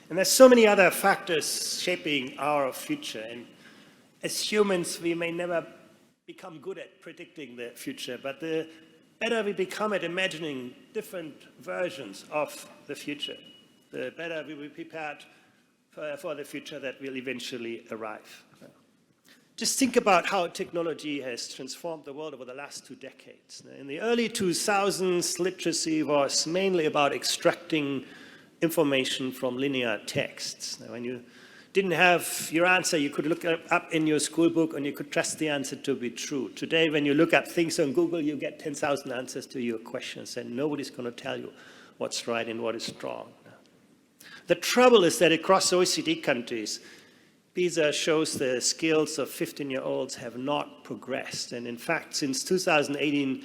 And there's so many other factors shaping our future. And as humans, we may never become good at predicting the future, but the better we become at imagining different versions of the future, the better we will be prepared for the future that will eventually arrive. Just think about how technology has transformed the world over the last 2 decades. In the early 2000s, literacy was mainly about extracting information from linear texts. Now, when you didn't have your answer, you could look it up in your school book and you could trust the answer to be true. Today, when you look up things on Google, you get 10,000 answers to your questions, and nobody's going to tell you what's right and what is wrong. The trouble is that across OECD countries, PISA shows the skills of 15-year-olds have not progressed. And in fact, since 2018,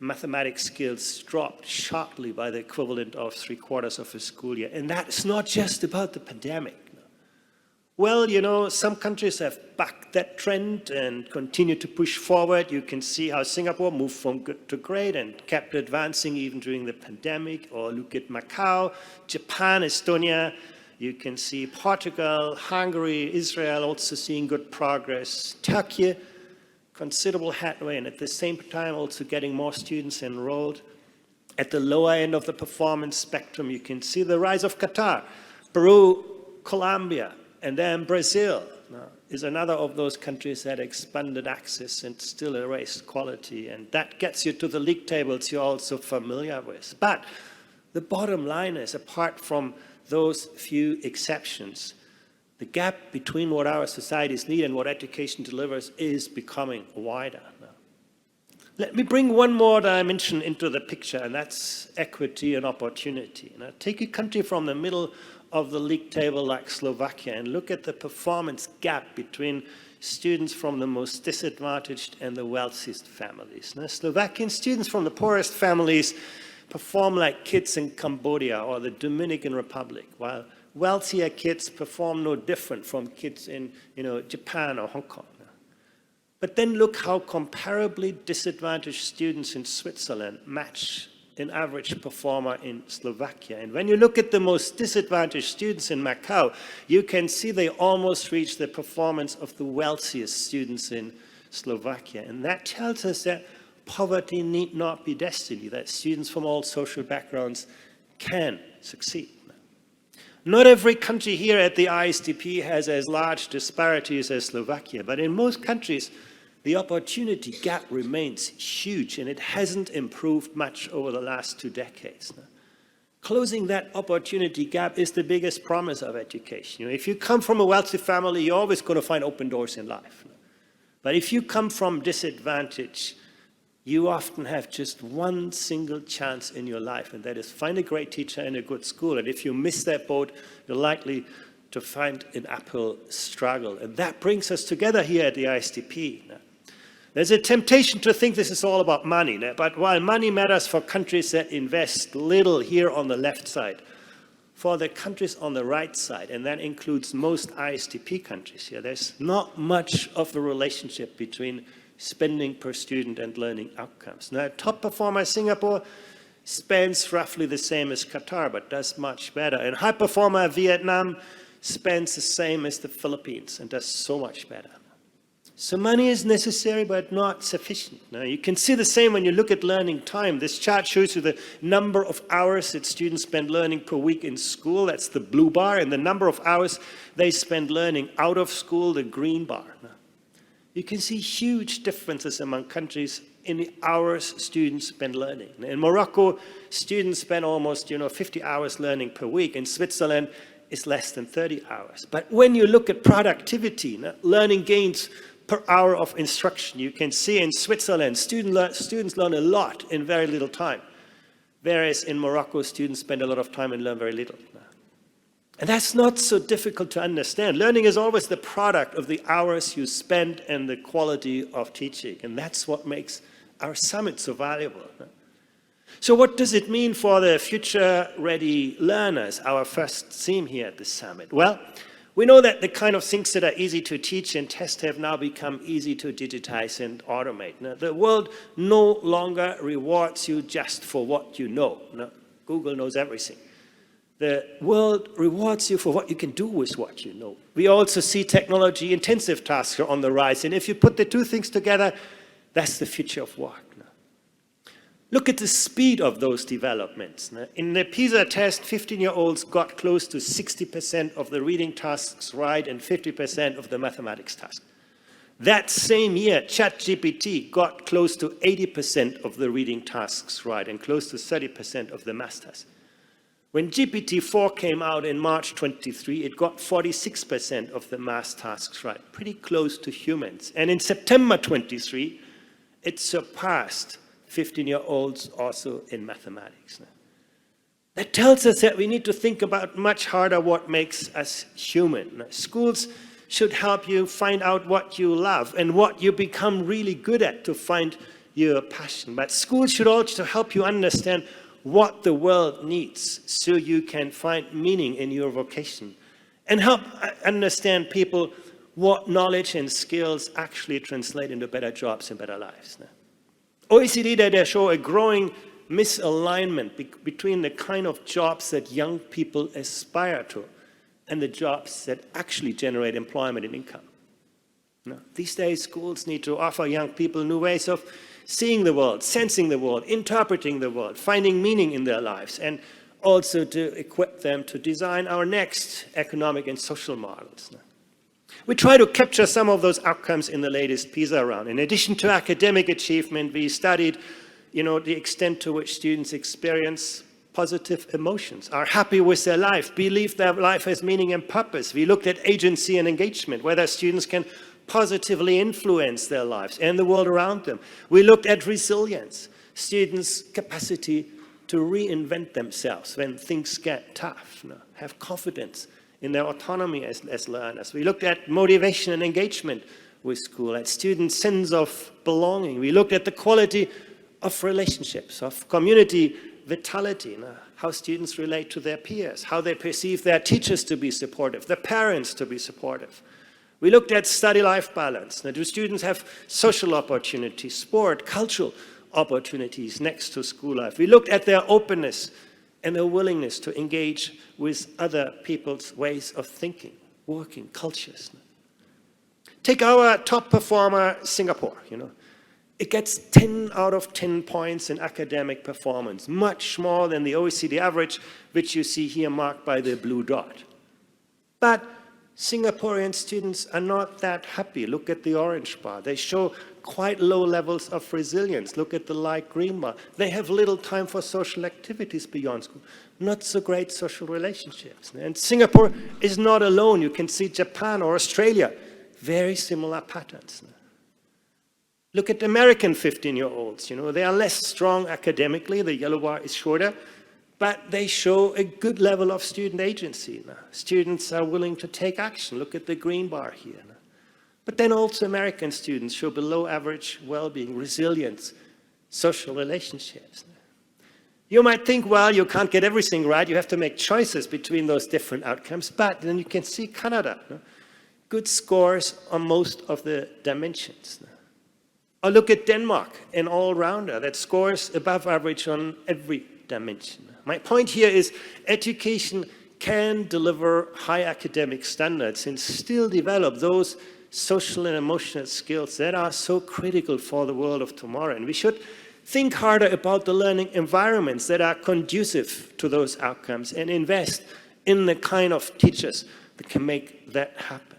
mathematics skills dropped sharply by the equivalent of 3/4 of a school year. And that's not just about the pandemic. Well, you know, some countries have bucked that trend and continue to push forward. You can see how Singapore moved from good to great and kept advancing even during the pandemic. Or look at Mackay, Japan, Estonia. You can see Portugal, Hungary, Israel also seeing good progress. Turkey, considerable headway, and at the same time also getting more students enrolled. At the lower end of the performance spectrum, you can see the rise of Qatar, Peru, Colombia, and then Brazil is another of those countries that expanded access and still erased quality. And that gets you to the league tables you're also familiar with. But the bottom line is, apart from those few exceptions, the gap between what our societies need and what education delivers is becoming wider now. Let me bring one more dimension into the picture, and that's equity and opportunity. Now, take a country from the middle of the league table like Slovakia and look at the performance gap between students from the most disadvantaged and the wealthiest families. Now, Slovakian students from the poorest families perform like kids in Cambodia or the Dominican Republic, while wealthier kids perform no different from kids in, Japan or Hong Kong. But then look how comparably disadvantaged students in Switzerland match an average performer in Slovakia. And when you look at the most disadvantaged students in Mackay, you can see they almost reach the performance of the wealthiest students in Slovakia. And that tells us that poverty need not be destiny, that students from all social backgrounds can succeed. Not every country here at the ISTP has as large disparities as Slovakia, but in most countries, the opportunity gap remains huge, and it hasn't improved much over the last 2 decades. Closing that opportunity gap is the biggest promise of education. If you come from a wealthy family, you're always going to find open doors in life. But if you come from disadvantage, you often have just one single chance in your life, and that is find a great teacher in a good school. And if you miss that boat, you're likely to find an uphill struggle. And that brings us together here at the ISTP. There's a temptation to think this is all about money, but while money matters for countries that invest little here on the left side, for the countries on the right side, and that includes most ISTP countries here, there's not much of the relationship between spending per student and learning outcomes. Now, top performer Singapore spends roughly the same as Qatar, but does much better. And high performer Vietnam spends the same as the Philippines and does so much better. So money is necessary, but not sufficient. Now, you can see the same when you look at learning time. This chart shows you the number of hours that students spend learning per week in school. That's the blue bar. And the number of hours they spend learning out of school, the green bar. Now, you can see huge differences among countries in the hours students spend learning. In Morocco, students spend almost 50 hours learning per week. In Switzerland, it's less than 30 hours. But when you look at productivity, learning gains per hour of instruction, you can see in Switzerland, students learn a lot in very little time. Whereas in Morocco, students spend a lot of time and learn very little. And that's not so difficult to understand. Learning is always the product of the hours you spend and the quality of teaching. And that's what makes our summit so valuable. So what does it mean for the future-ready learners, our first theme here at the summit? Well, we know that the kind of things that are easy to teach and test have now become easy to digitize and automate. Now, the world no longer rewards you just for what you know. Google knows everything. The world rewards you for what you can do with what you know. We also see technology-intensive tasks are on the rise, and if you put the two things together, that's the future of work. Look at the speed of those developments. In the PISA test, 15-year-olds got close to 60% of the reading tasks right and 50% of the mathematics tasks. That same year, ChatGPT got close to 80% of the reading tasks right and close to 30% of the math tasks. When GPT-4 came out in March 23, it got 46% of the math tasks right, pretty close to humans. And in September 23, it surpassed 15-year-olds also in mathematics. That tells us that we need to think about much harder what makes us human. Schools should help you find out what you love and what you become really good at to find your passion. But schools should also help you understand what the world needs so you can find meaning in your vocation, and help understand people what knowledge and skills actually translate into better jobs and better lives. OECD data show a growing misalignment between the kind of jobs that young people aspire to and the jobs that actually generate employment and income. These days, schools need to offer young people new ways of seeing the world, sensing the world, interpreting the world, finding meaning in their lives, and also to equip them to design our next economic and social models. We try to capture some of those outcomes in the latest PISA round. In addition to academic achievement, we studied the extent to which students experience positive emotions, are happy with their life, believe their life has meaning and purpose. We looked at agency and engagement, whether students can positively influence their lives and the world around them. We looked at resilience, students' capacity to reinvent themselves when things get tough, have confidence in their autonomy as learners. We looked at motivation and engagement with school, at students' sense of belonging. We looked at the quality of relationships, of community vitality, how students relate to their peers, how they perceive their teachers to be supportive, their parents to be supportive. We looked at study-life balance. Do students have social opportunities, sport, cultural opportunities next to school life? We looked at their openness and their willingness to engage with other people's ways of thinking, working, cultures. Take our top performer, Singapore. It gets 10 out of 10 points in academic performance, much more than the OECD average, which you see here marked by the blue dot. But Singaporean students are not that happy. Look at the orange bar. They show quite low levels of resilience. Look at the light green bar. They have little time for social activities beyond school. Not so great social relationships. And Singapore is not alone. You can see Japan or Australia. Very similar patterns. Look at American 15-year-olds. They are less strong academically. The yellow bar is shorter. But they show a good level of student agency. Students are willing to take action. Look at the green bar here. But then also American students show below average well-being, resilience, social relationships. You might think, well, you can't get everything right. You have to make choices between those different outcomes. But then you can see Canada. Good scores on most of the dimensions. Or look at Denmark, an all-rounder that scores above average on every dimension. My point here is education can deliver high academic standards and still develop those social and emotional skills that are so critical for the world of tomorrow. And we should think harder about the learning environments that are conducive to those outcomes and invest in the kind of teachers that can make that happen.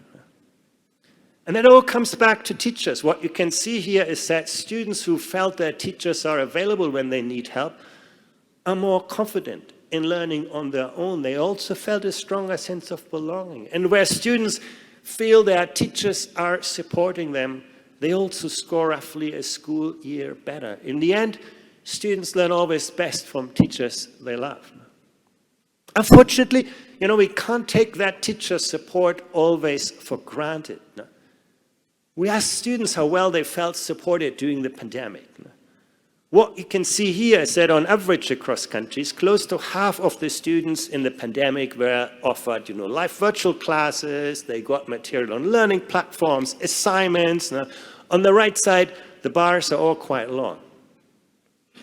And that all comes back to teachers. What you can see here is that students who felt their teachers are available when they need help are more confident in learning on their own. They also felt a stronger sense of belonging. And where students feel their teachers are supporting them, they also score roughly a school year better. In the end, students learn always best from teachers they love. Unfortunately, we can't take that teacher support always for granted. We asked students how well they felt supported during the pandemic. What you can see here is that on average across countries, close to half of the students in the pandemic were offered, live virtual classes, they got material on learning platforms, assignments. On the right side, the bars are all quite long.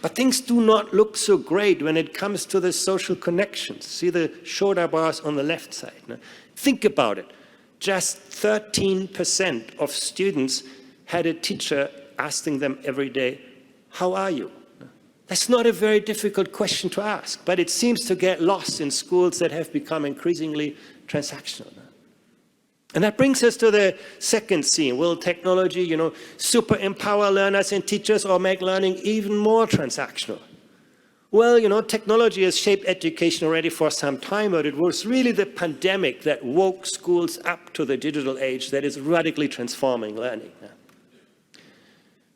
But things do not look so great when it comes to the social connections. See the shorter bars on the left side. Think about it. Just 13% of students had a teacher asking them every day, how are you? That's not a very difficult question to ask, but it seems to get lost in schools that have become increasingly transactional. And that brings us to the second theme. Will technology, super empower learners and teachers or make learning even more transactional? Well, you know, technology has shaped education already for some time, but it was really the pandemic that woke schools up to the digital age that is radically transforming learning.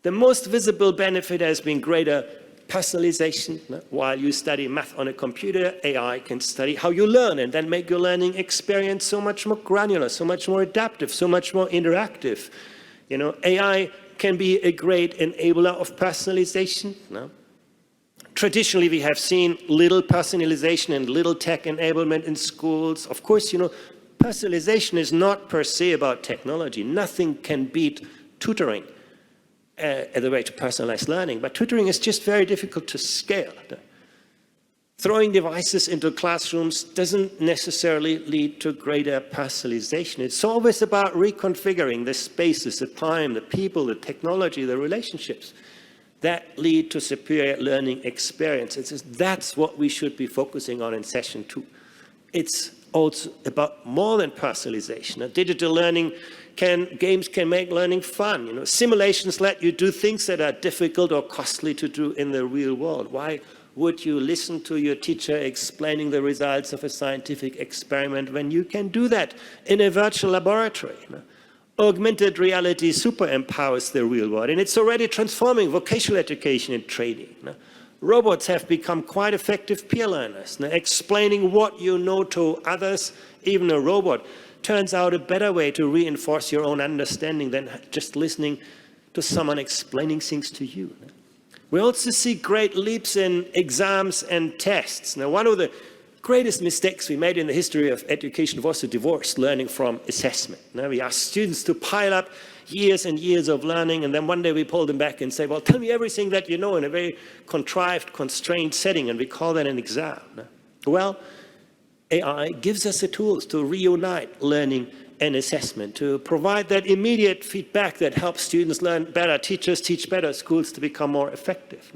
The most visible benefit has been greater personalization. While you study math on a computer, AI can study how you learn and then make your learning experience so much more granular, so much more adaptive, so much more interactive. You know, AI can be a great enabler of personalization. Traditionally, we have seen little personalization and little tech enablement in schools. Of course, you know, personalization is not per se about technology. Nothing can beat tutoring as a way to personalize learning, but tutoring is just very difficult to scale. Throwing devices into classrooms doesn't necessarily lead to greater personalization. It's always about reconfiguring the spaces, the time, the people, the technology, the relationships that lead to superior learning experiences. That's what we should be focusing on in session 2. It's also about more than personalization. Digital learning games can make learning fun. You know, simulations let you do things that are difficult or costly to do in the real world. Why would you listen to your teacher explaining the results of a scientific experiment when you can do that in a virtual laboratory? You know? Augmented reality super empowers the real world, and it's already transforming vocational education and training. Robots have become quite effective peer learners. Explaining what you know to others, even a robot, turns out a better way to reinforce your own understanding than just listening to someone explaining things to you. We also see great leaps in exams and tests. Now, one of the greatest mistakes we made in the history of education was to divorce learning from assessment. Now, we ask students to pile up years and years of learning, and then one day we pull them back and say, well, tell me everything that you know in a very contrived, constrained setting, and we call that an exam. Well, AI gives us the tools to reunite learning and assessment, to provide that immediate feedback that helps students learn better, teachers teach better, schools to become more effective.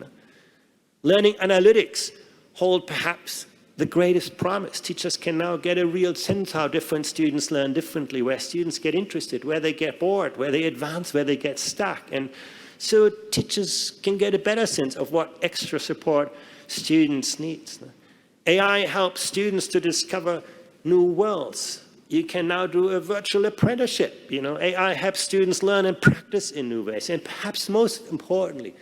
Learning analytics hold perhaps the greatest promise. Teachers can now get a real sense how different students learn differently, where students get interested, where they get bored, where they advance, where they get stuck. And so teachers can get a better sense of what extra support students need. AI helps students to discover new worlds. You can now do a virtual apprenticeship. You know, AI helps students learn and practice in new ways. And perhaps most importantly,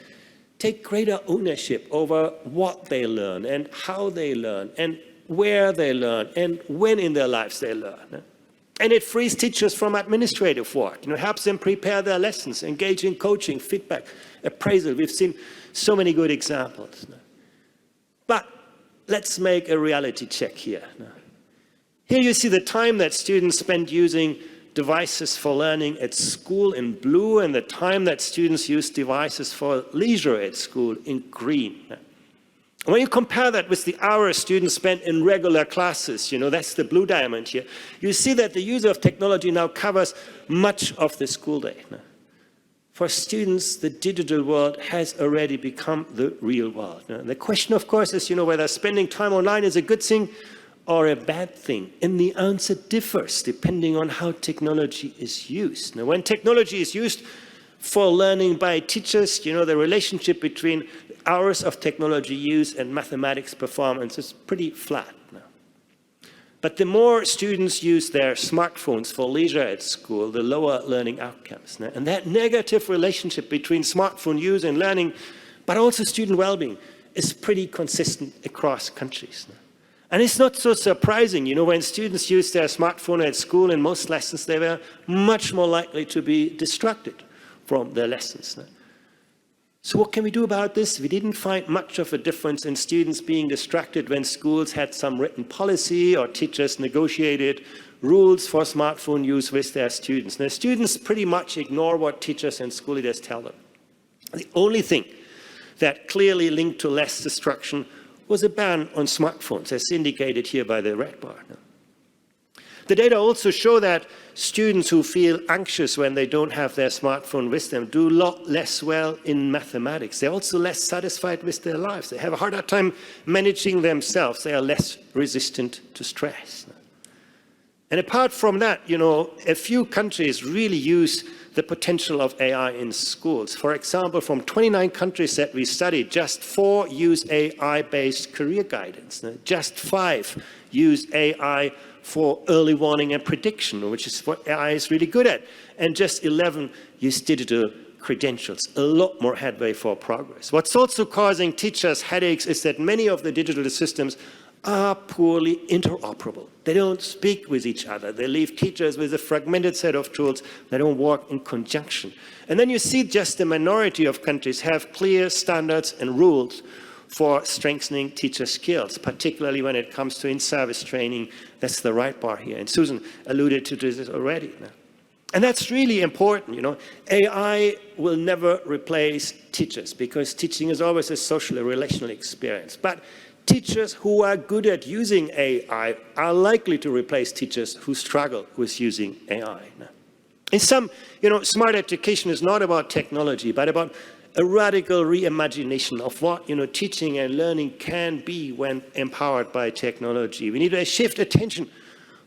take greater ownership over what they learn and how they learn and where they learn and when in their lives they learn. And it frees teachers from administrative work, you know, helps them prepare their lessons, engage in coaching, feedback, appraisal. We've seen so many good examples. But let's make a reality check here. Here you see the time that students spend using devices for learning at school in blue, and the time that students use devices for leisure at school in green. When you compare that with the hours students spend in regular classes, you know, that's the blue diamond here, you see that the use of technology now covers much of the school day. For students, the digital world has already become the real world. The question, of course, is, you know, whether spending time online is a good thing or a bad thing? And the answer differs depending on how technology is used. Now, when technology is used for learning by teachers, you know, the relationship between hours of technology use and mathematics performance is pretty flat now. But the more students use their smartphones for leisure at school, the lower learning outcomes. Now. And that negative relationship between smartphone use and learning, but also student well-being, is pretty consistent across countries. Now. And it's not so surprising, you know, when students use their smartphone at school in most lessons, they were much more likely to be distracted from their lessons. So what can we do about this? We didn't find much of a difference in students being distracted when schools had some written policy or teachers negotiated rules for smartphone use with their students. Now, students pretty much ignore what teachers and school leaders tell them. The only thing that clearly linked to less distraction was a ban on smartphones, as indicated here by the red bar. The data also show that students who feel anxious when they don't have their smartphone with them do a lot less well in mathematics. They're also less satisfied with their lives. They have a harder time managing themselves. They are less resistant to stress. And apart from that, you know, a few countries really use the potential of AI in schools. For example, from 29 countries that we studied, just 4 use AI-based career guidance. Just 5 use AI for early warning and prediction, which is what AI is really good at. And just 11 use digital credentials. A lot more headway for progress. What's also causing teachers headaches is that many of the digital systems are poorly interoperable. They don't speak with each other. They leave teachers with a fragmented set of tools that don't work in conjunction. And then you see just the minority of countries have clear standards and rules for strengthening teacher skills, particularly when it comes to in-service training. That's the right bar here. And Susan alluded to this already. And that's really important, you know. AI will never replace teachers because teaching is always a social, relational experience. But teachers who are good at using AI are likely to replace teachers who struggle with using AI. In some, you know, smart education is not about technology, but about a radical reimagination of what, you know, teaching and learning can be when empowered by technology. We need to shift attention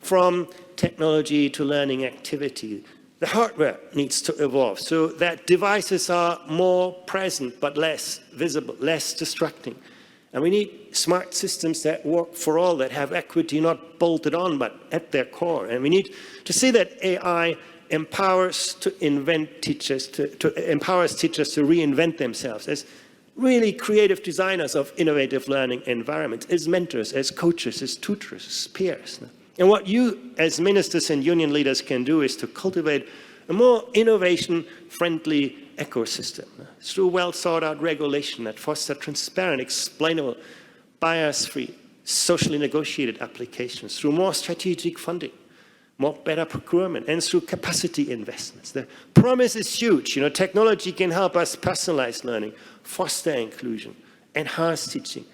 from technology to learning activity. The hardware needs to evolve so that devices are more present but less visible, less distracting. And we need smart systems that work for all, that have equity not bolted on but at their core. And we need to see that AI empowers teachers to reinvent themselves as really creative designers of innovative learning environments, as mentors, as coaches, as tutors, as peers. And what you as ministers and union leaders can do is to cultivate a more innovation-friendly ecosystem through well-thought-out regulation that fosters transparent, explainable, bias-free, socially negotiated applications, through more strategic funding, more better procurement, and through capacity investments. The promise is huge. You know, technology can help us personalize learning, foster inclusion, enhance teaching,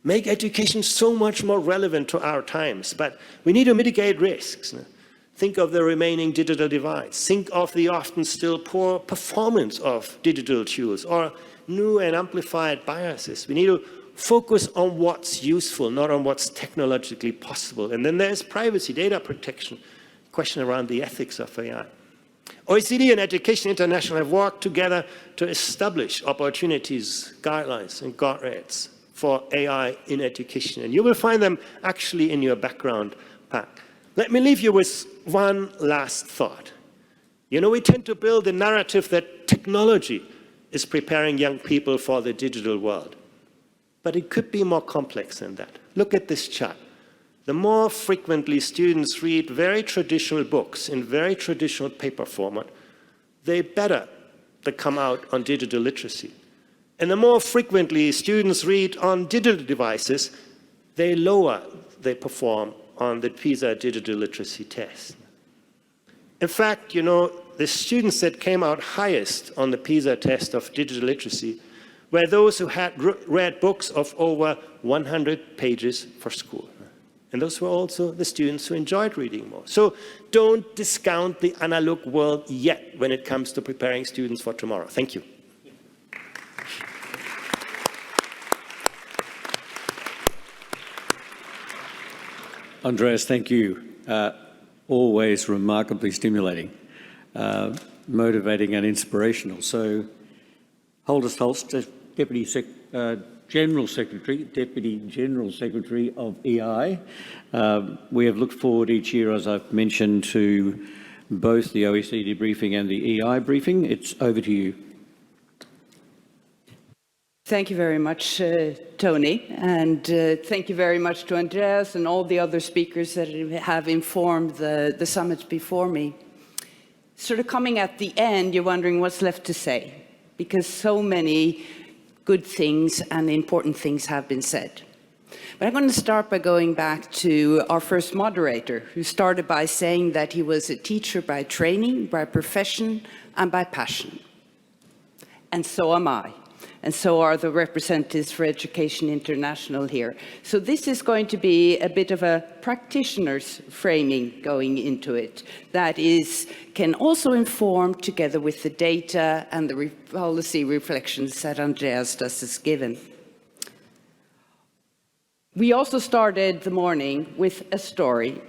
make education so much more relevant to our times. But we need to mitigate risks. Think of the remaining digital divides. Think of the often still poor performance of digital tools or new and amplified biases. We need to focus on what's useful, not on what's technologically possible. And then there's privacy, data protection, question around the ethics of AI. OECD and Education International have worked together to establish opportunities, guidelines, and guardrails for AI in education. And you will find them actually in your background pack. Let me leave you with one last thought. You know, we tend to build a narrative that technology is preparing young people for the digital world. But it could be more complex than that. Look at this chart. The more frequently students read very traditional books in very traditional paper format, the better they come out on digital literacy. And the more frequently students read on digital devices, the lower they perform on the PISA digital literacy test. In fact, you know, the students that came out highest on the PISA test of digital literacy were those who had read books of over 100 pages for school. And those were also the students who enjoyed reading more. So don't discount the analog world yet when it comes to preparing students for tomorrow. Thank you. Andreas, thank you. Always remarkably stimulating, motivating and inspirational. So, Haldis Holst, Deputy General Secretary of EI. We have looked forward each year, as I've mentioned, to both the OECD briefing and the EI briefing. It's over to you. Thank you very much, Tony, and thank you very much to Andreas and all the other speakers that have informed the summit before me. Sort of coming at the end, you're wondering what's left to say, because so many good things and important things have been said. But I'm going to start by going back to our first moderator, who started by saying that he was a teacher by training, by profession, and by passion. And so am I. And so are the representatives for Education International here. So this is going to be a bit of a practitioner's framing going into it. That is, can also inform together with the data and the policy reflections that Andreas has given. We also started the morning with a story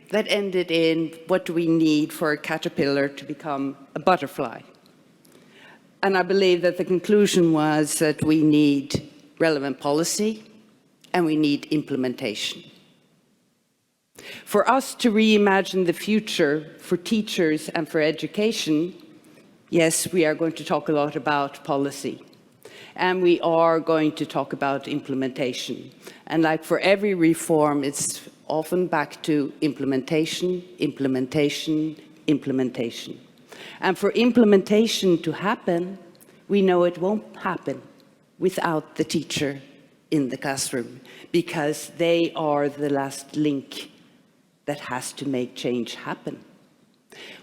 that ended in what do we need for a caterpillar to become a butterfly? And I believe that the conclusion was that we need relevant policy and we need implementation. For us to reimagine the future for teachers and for education, yes, we are going to talk a lot about policy. And we are going to talk about implementation. And like for every reform, it's often back to implementation, implementation, implementation. And for implementation to happen, we know it won't happen without the teacher in the classroom, because they are the last link that has to make change happen.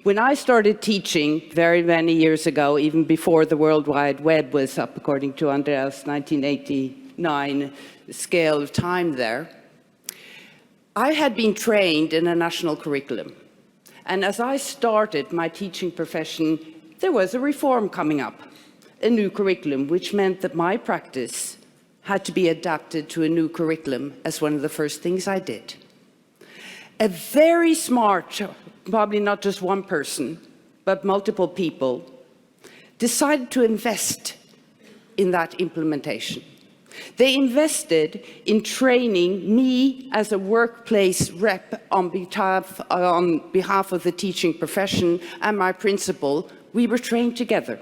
When I started teaching very many years ago, even before the World Wide Web was up, according to Andreas' 1989 scale of time there, I had been trained in a national curriculum. And as I started my teaching profession, there was a reform coming up, a new curriculum, which meant that my practice had to be adapted to a new curriculum as one of the first things I did. A very smart, probably not just one person, but multiple people, decided to invest in that implementation. They invested in training me as a workplace rep on behalf of the teaching profession and my principal. We were trained together.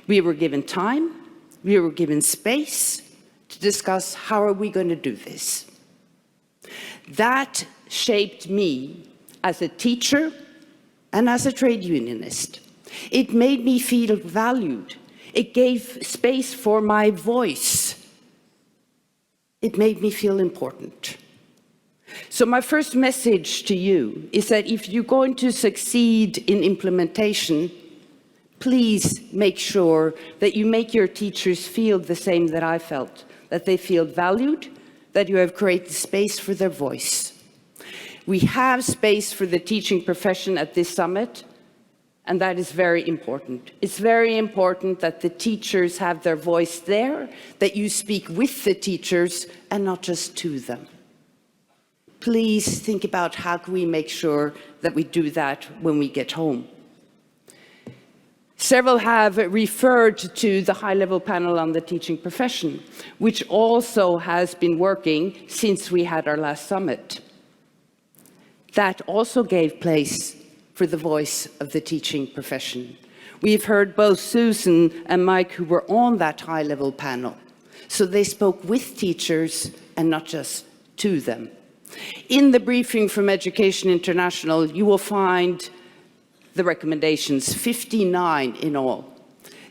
We were given time, we were given space to discuss how are we going to do this. That shaped me as a teacher and as a trade unionist. It made me feel valued. It gave space for my voice. It made me feel important. So my first message to you is that if you're going to succeed in implementation, please make sure that you make your teachers feel the same that I felt, that they feel valued, that you have created space for their voice. We have space for the teaching profession at this summit, and that is very important. It's very important that the teachers have their voice there, that you speak with the teachers and not just to them. Please think about how can we make sure that we do that when we get home. Several have referred to the high-level panel on the teaching profession, which also has been working since we had our last summit. That also gave place for the voice of the teaching profession. We've heard both Susan and Mike who were on that high-level panel. So they spoke with teachers and not just to them. In the briefing from Education International, you will find the recommendations, 59 in all.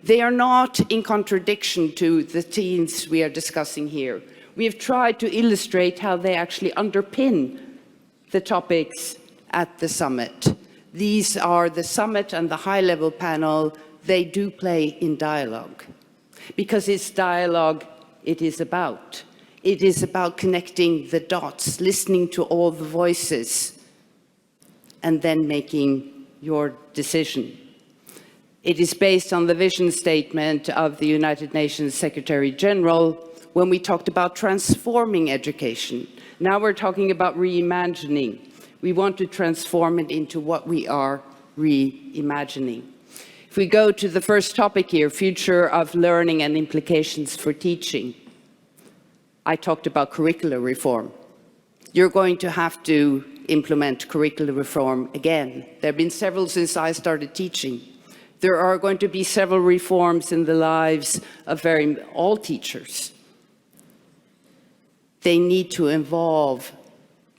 They are not in contradiction to the themes we are discussing here. We have tried to illustrate how they actually underpin the topics at the summit. These are the summit and the high-level panel. They do play in dialogue, because it's dialogue it is about. It is about connecting the dots, listening to all the voices, and then making your decision. It is based on the vision statement of the United Nations Secretary General when we talked about transforming education. Now we're talking about reimagining. We want to transform it into what we are reimagining. If we go to the first topic here, future of learning and implications for teaching, I talked about curricular reform. You're going to have to implement curricular reform again. There have been several since I started teaching. There are going to be several reforms in the lives of all teachers. They need to involve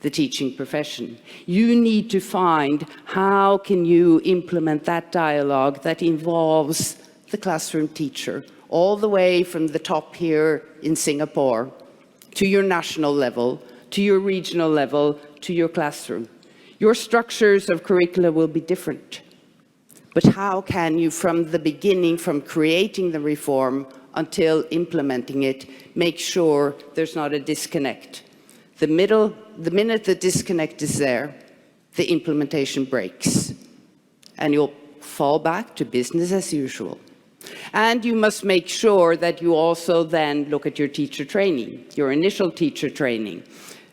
the teaching profession. You need to find how can you implement that dialogue that involves the classroom teacher, all the way from the top here in Singapore to your national level, to your regional level, to your classroom. Your structures of curricula will be different. But how can you, from the beginning, from creating the reform until implementing it, make sure there's not a disconnect? The minute the disconnect is there, the implementation breaks, and you'll fall back to business as usual. And you must make sure that you also then look at your teacher training, your initial teacher training.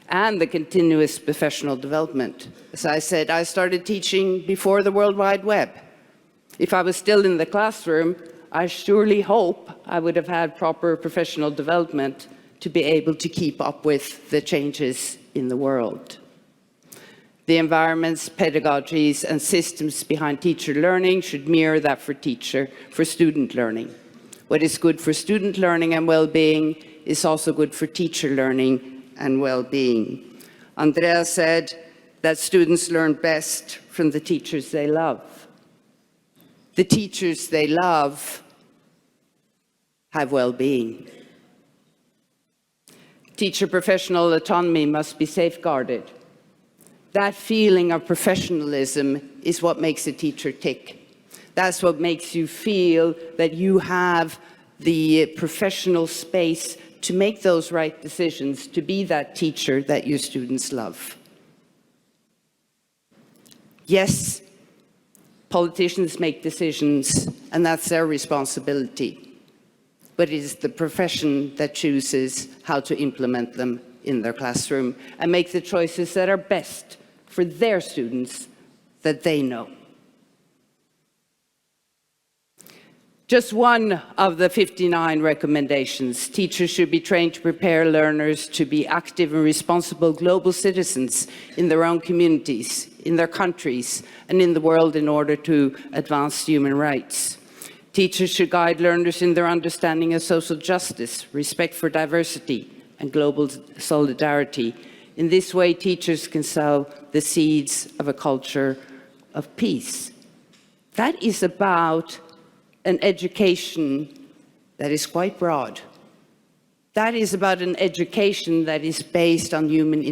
and the continuous professional development. As I said, I started teaching before the World Wide Web. If I was still in the classroom, I surely hope I would have had proper professional development to be able to keep up with the changes in the world. The environments, pedagogies, and systems behind teacher learning should mirror that for student learning. What is good for student learning and well-being is also good for teacher learning and well-being. Andreas said that students learn best from the teachers they love. The teachers they love have well-being. Teacher professional autonomy must be safeguarded. That feeling of professionalism is what makes a teacher tick. That's what makes you feel that you have the professional space to make those right decisions, to be that teacher that your students love. Yes, politicians make decisions, and that's their responsibility. But it is the profession that chooses how to implement them in their classroom and make the choices that are best for their students that they know. Just one of the 59 recommendations: teachers should be trained to prepare learners to be active and responsible global citizens in their own communities, in their countries, and in the world in order to advance human rights. Teachers should guide learners in their understanding of social justice, respect for diversity, and global solidarity. In this way, teachers can sow the seeds of a culture of peace. That is about an education that is quite broad. That is about an education that is based on human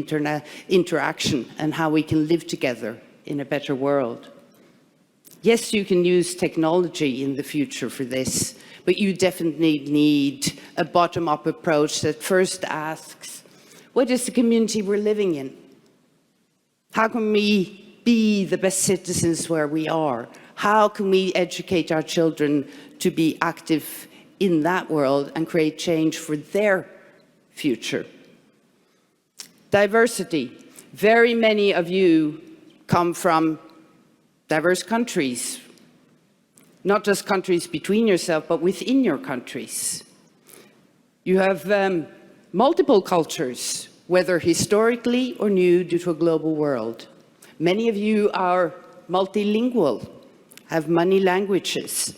interaction and how we can live together in a better world. Yes, you can use technology in the future for this, but you definitely need a bottom-up approach that first asks, what is the community we're living in? How can we be the best citizens where we are? How can we educate our children to be active in that world and create change for their future? Diversity. Very many of you come from diverse countries, not just countries between yourself, but within your countries. You have multiple cultures, whether historically or new due to a global world. Many of you are multilingual, have many languages,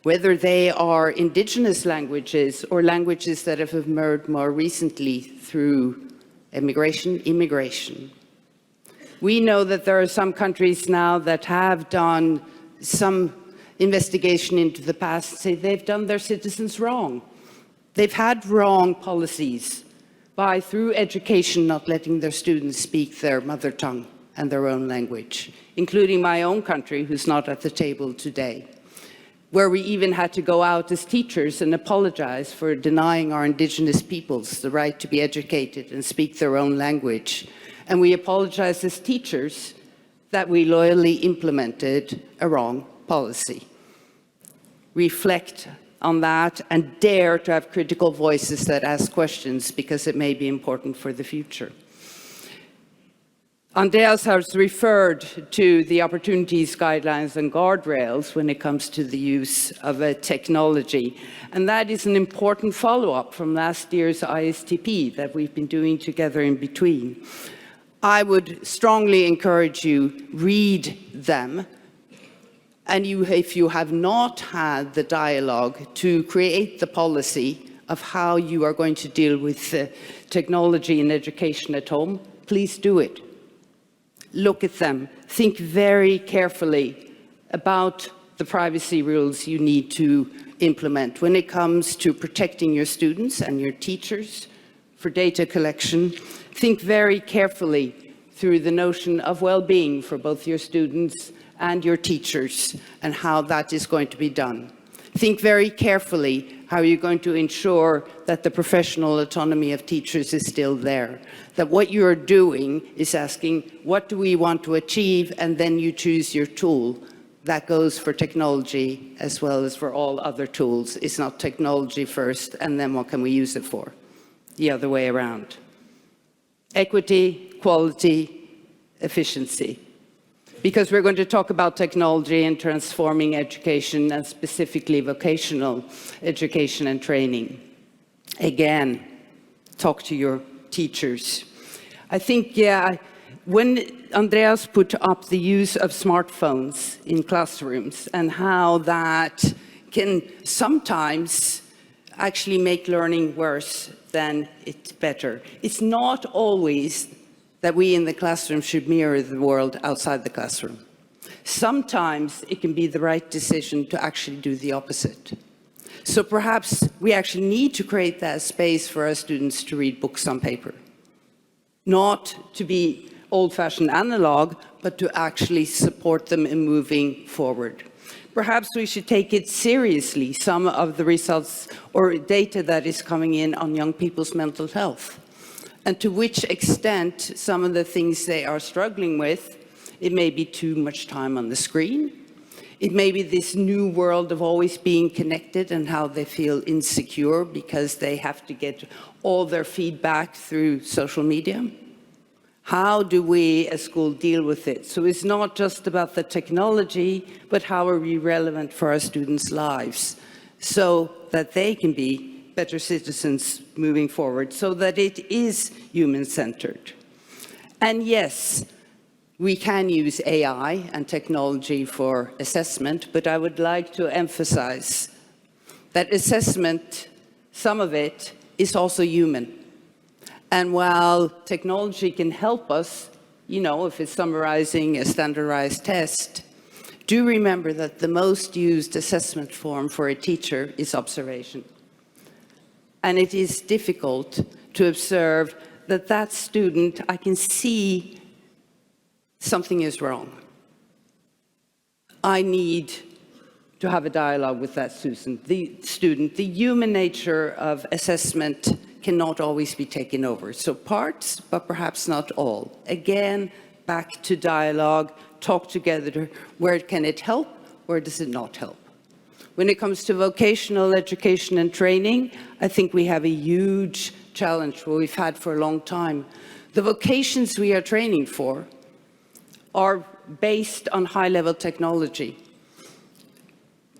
whether they are indigenous languages or languages that have emerged more recently through immigration. We know that there are some countries now that have done some investigation into the past, say they've done their citizens wrong. They've had wrong policies by, through education, not letting their students speak their mother tongue and their own language, including my own country, who's not at the table today, where we even had to go out as teachers and apologize for denying our indigenous peoples the right to be educated and speak their own language. And we apologize as teachers that we loyally implemented a wrong policy. Reflect on that and dare to have critical voices that ask questions, because it may be important for the future. Andreas has referred to the opportunities, guidelines, and guardrails when it comes to the use of technology. And that is an important follow-up from last year's ISTP that we've been doing together in between. I would strongly encourage you, read them. And if you have not had the dialogue to create the policy of how you are going to deal with technology in education at home, please do it. Look at them. Think very carefully about the privacy rules you need to implement when it comes to protecting your students and your teachers for data collection. Think very carefully through the notion of well-being for both your students and your teachers and how that is going to be done. Think very carefully how you're going to ensure that the professional autonomy of teachers is still there. That what you're doing is asking, what do we want to achieve? And then you choose your tool. That goes for technology as well as for all other tools. It's not technology first, and then what can we use it for? The other way around. equity, quality, efficiency. Because we're going to talk about technology and transforming education, and specifically vocational education and training. Again, talk to your teachers. I think, yeah, when Andreas put up the use of smartphones in classrooms and how that can sometimes actually make learning worse than it's better. It's not always that we in the classroom should mirror the world outside the classroom. Sometimes it can be the right decision to actually do the opposite. So perhaps we actually need to create that space for our students to read books on paper. Not to be old-fashioned analog, but to actually support them in moving forward. Perhaps we should take it seriously, some of the results or data that is coming in on young people's mental health, and to which extent some of the things they are struggling with. It may be too much time on the screen. It may be this new world of always being connected and how they feel insecure because they have to get all their feedback through social media. How do we as school deal with it? So it's not just about the technology, but how are we relevant for our students' lives so that they can be better citizens moving forward, so that it is human-centered. And yes, we can use AI and technology for assessment, but I would like to emphasize that assessment, some of it, is also human. And while technology can help us, you know, if it's summarizing a standardized test, do remember that the most used assessment form for a teacher is observation. And it is difficult to observe that that student, I can see something is wrong. I need to have a dialogue with that student. The human nature of assessment cannot always be taken over. So parts, but perhaps not all. Again, back to dialogue, talk together. Where can it help? Where does it not help? When it comes to vocational education and training, I think we have a huge challenge what we've had for a long time. The vocations we are training for are based on high-level technology.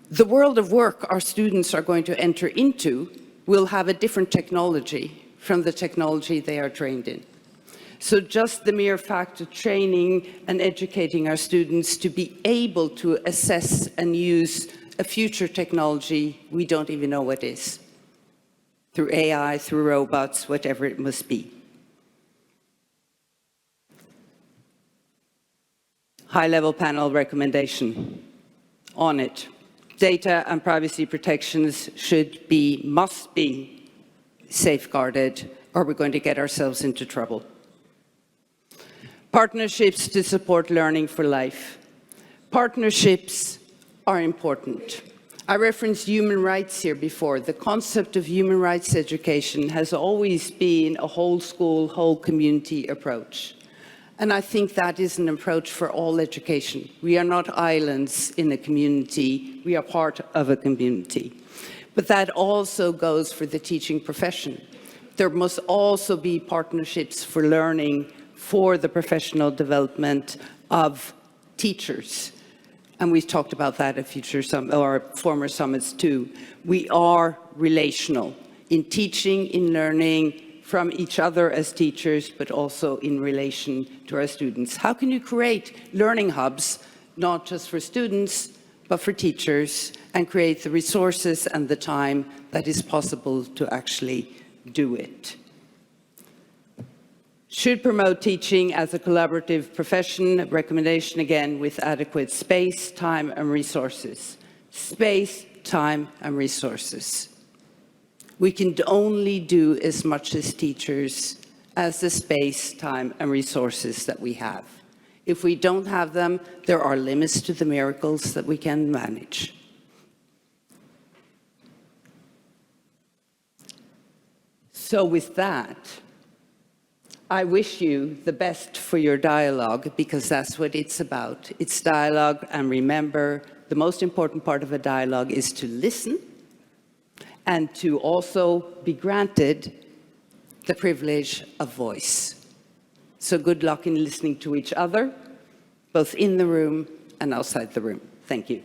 The world of work our students are going to enter into will have a different technology from the technology they are trained in. So just the mere fact of training and educating our students to be able to assess and use a future technology we don't even know what is, through AI, through robots, whatever it must be. High-level panel recommendation on it. Data and privacy protections must be safeguarded, or we're going to get ourselves into trouble. Partnerships to support learning for life. Partnerships are important. I referenced human rights here before. The concept of human rights education has always been a whole school, whole community approach. And I think that is an approach for all education. We are not islands in a community, we are part of a community. But that also goes for the teaching profession. There must also be partnerships for learning for the professional development of teachers. And we've talked about that at former summits too. We are relational in teaching, in learning, from each other as teachers, but also in relation to our students. How can you create learning hubs, not just for students, but for teachers, and create the resources and the time that is possible to actually do it? Should promote teaching as a collaborative profession. A recommendation again with adequate space, time, and resources. Space, time, and resources. We can only do as much as teachers as the space, time, and resources that we have. If we don't have them, there are limits to the miracles that we can manage. So with that, I wish you the best for your dialogue, because that's what it's about. It's dialogue, and remember, the most important part of a dialogue is to listen and to also be granted the privilege of voice. So good luck in listening to each other, both in the room and outside the room. Thank you.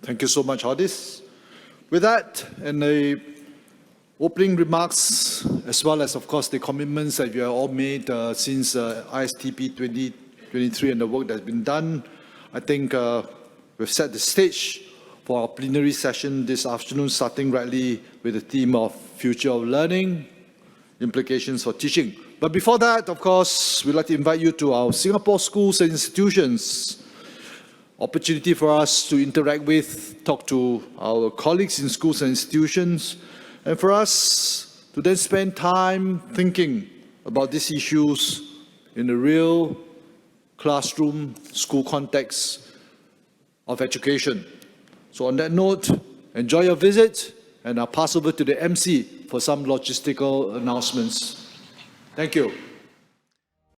Thank you so much, Haldis. With that, and the opening remarks, as well as, of course, the commitments that you have all made since ISTP 2023 and the work that's been done, I think we've set the stage for our plenary session this afternoon, starting rightly with the theme of future of learning, implications for teaching. But before that, of course, we'd like to invite you to our Singapore schools and institutions. Opportunity for us to interact with, talk to our colleagues in schools and institutions, and for us to then spend time thinking about these issues in the real classroom, school context of education. So on that note, enjoy your visit, and I'll pass over to the MC for some logistical announcements. Thank you.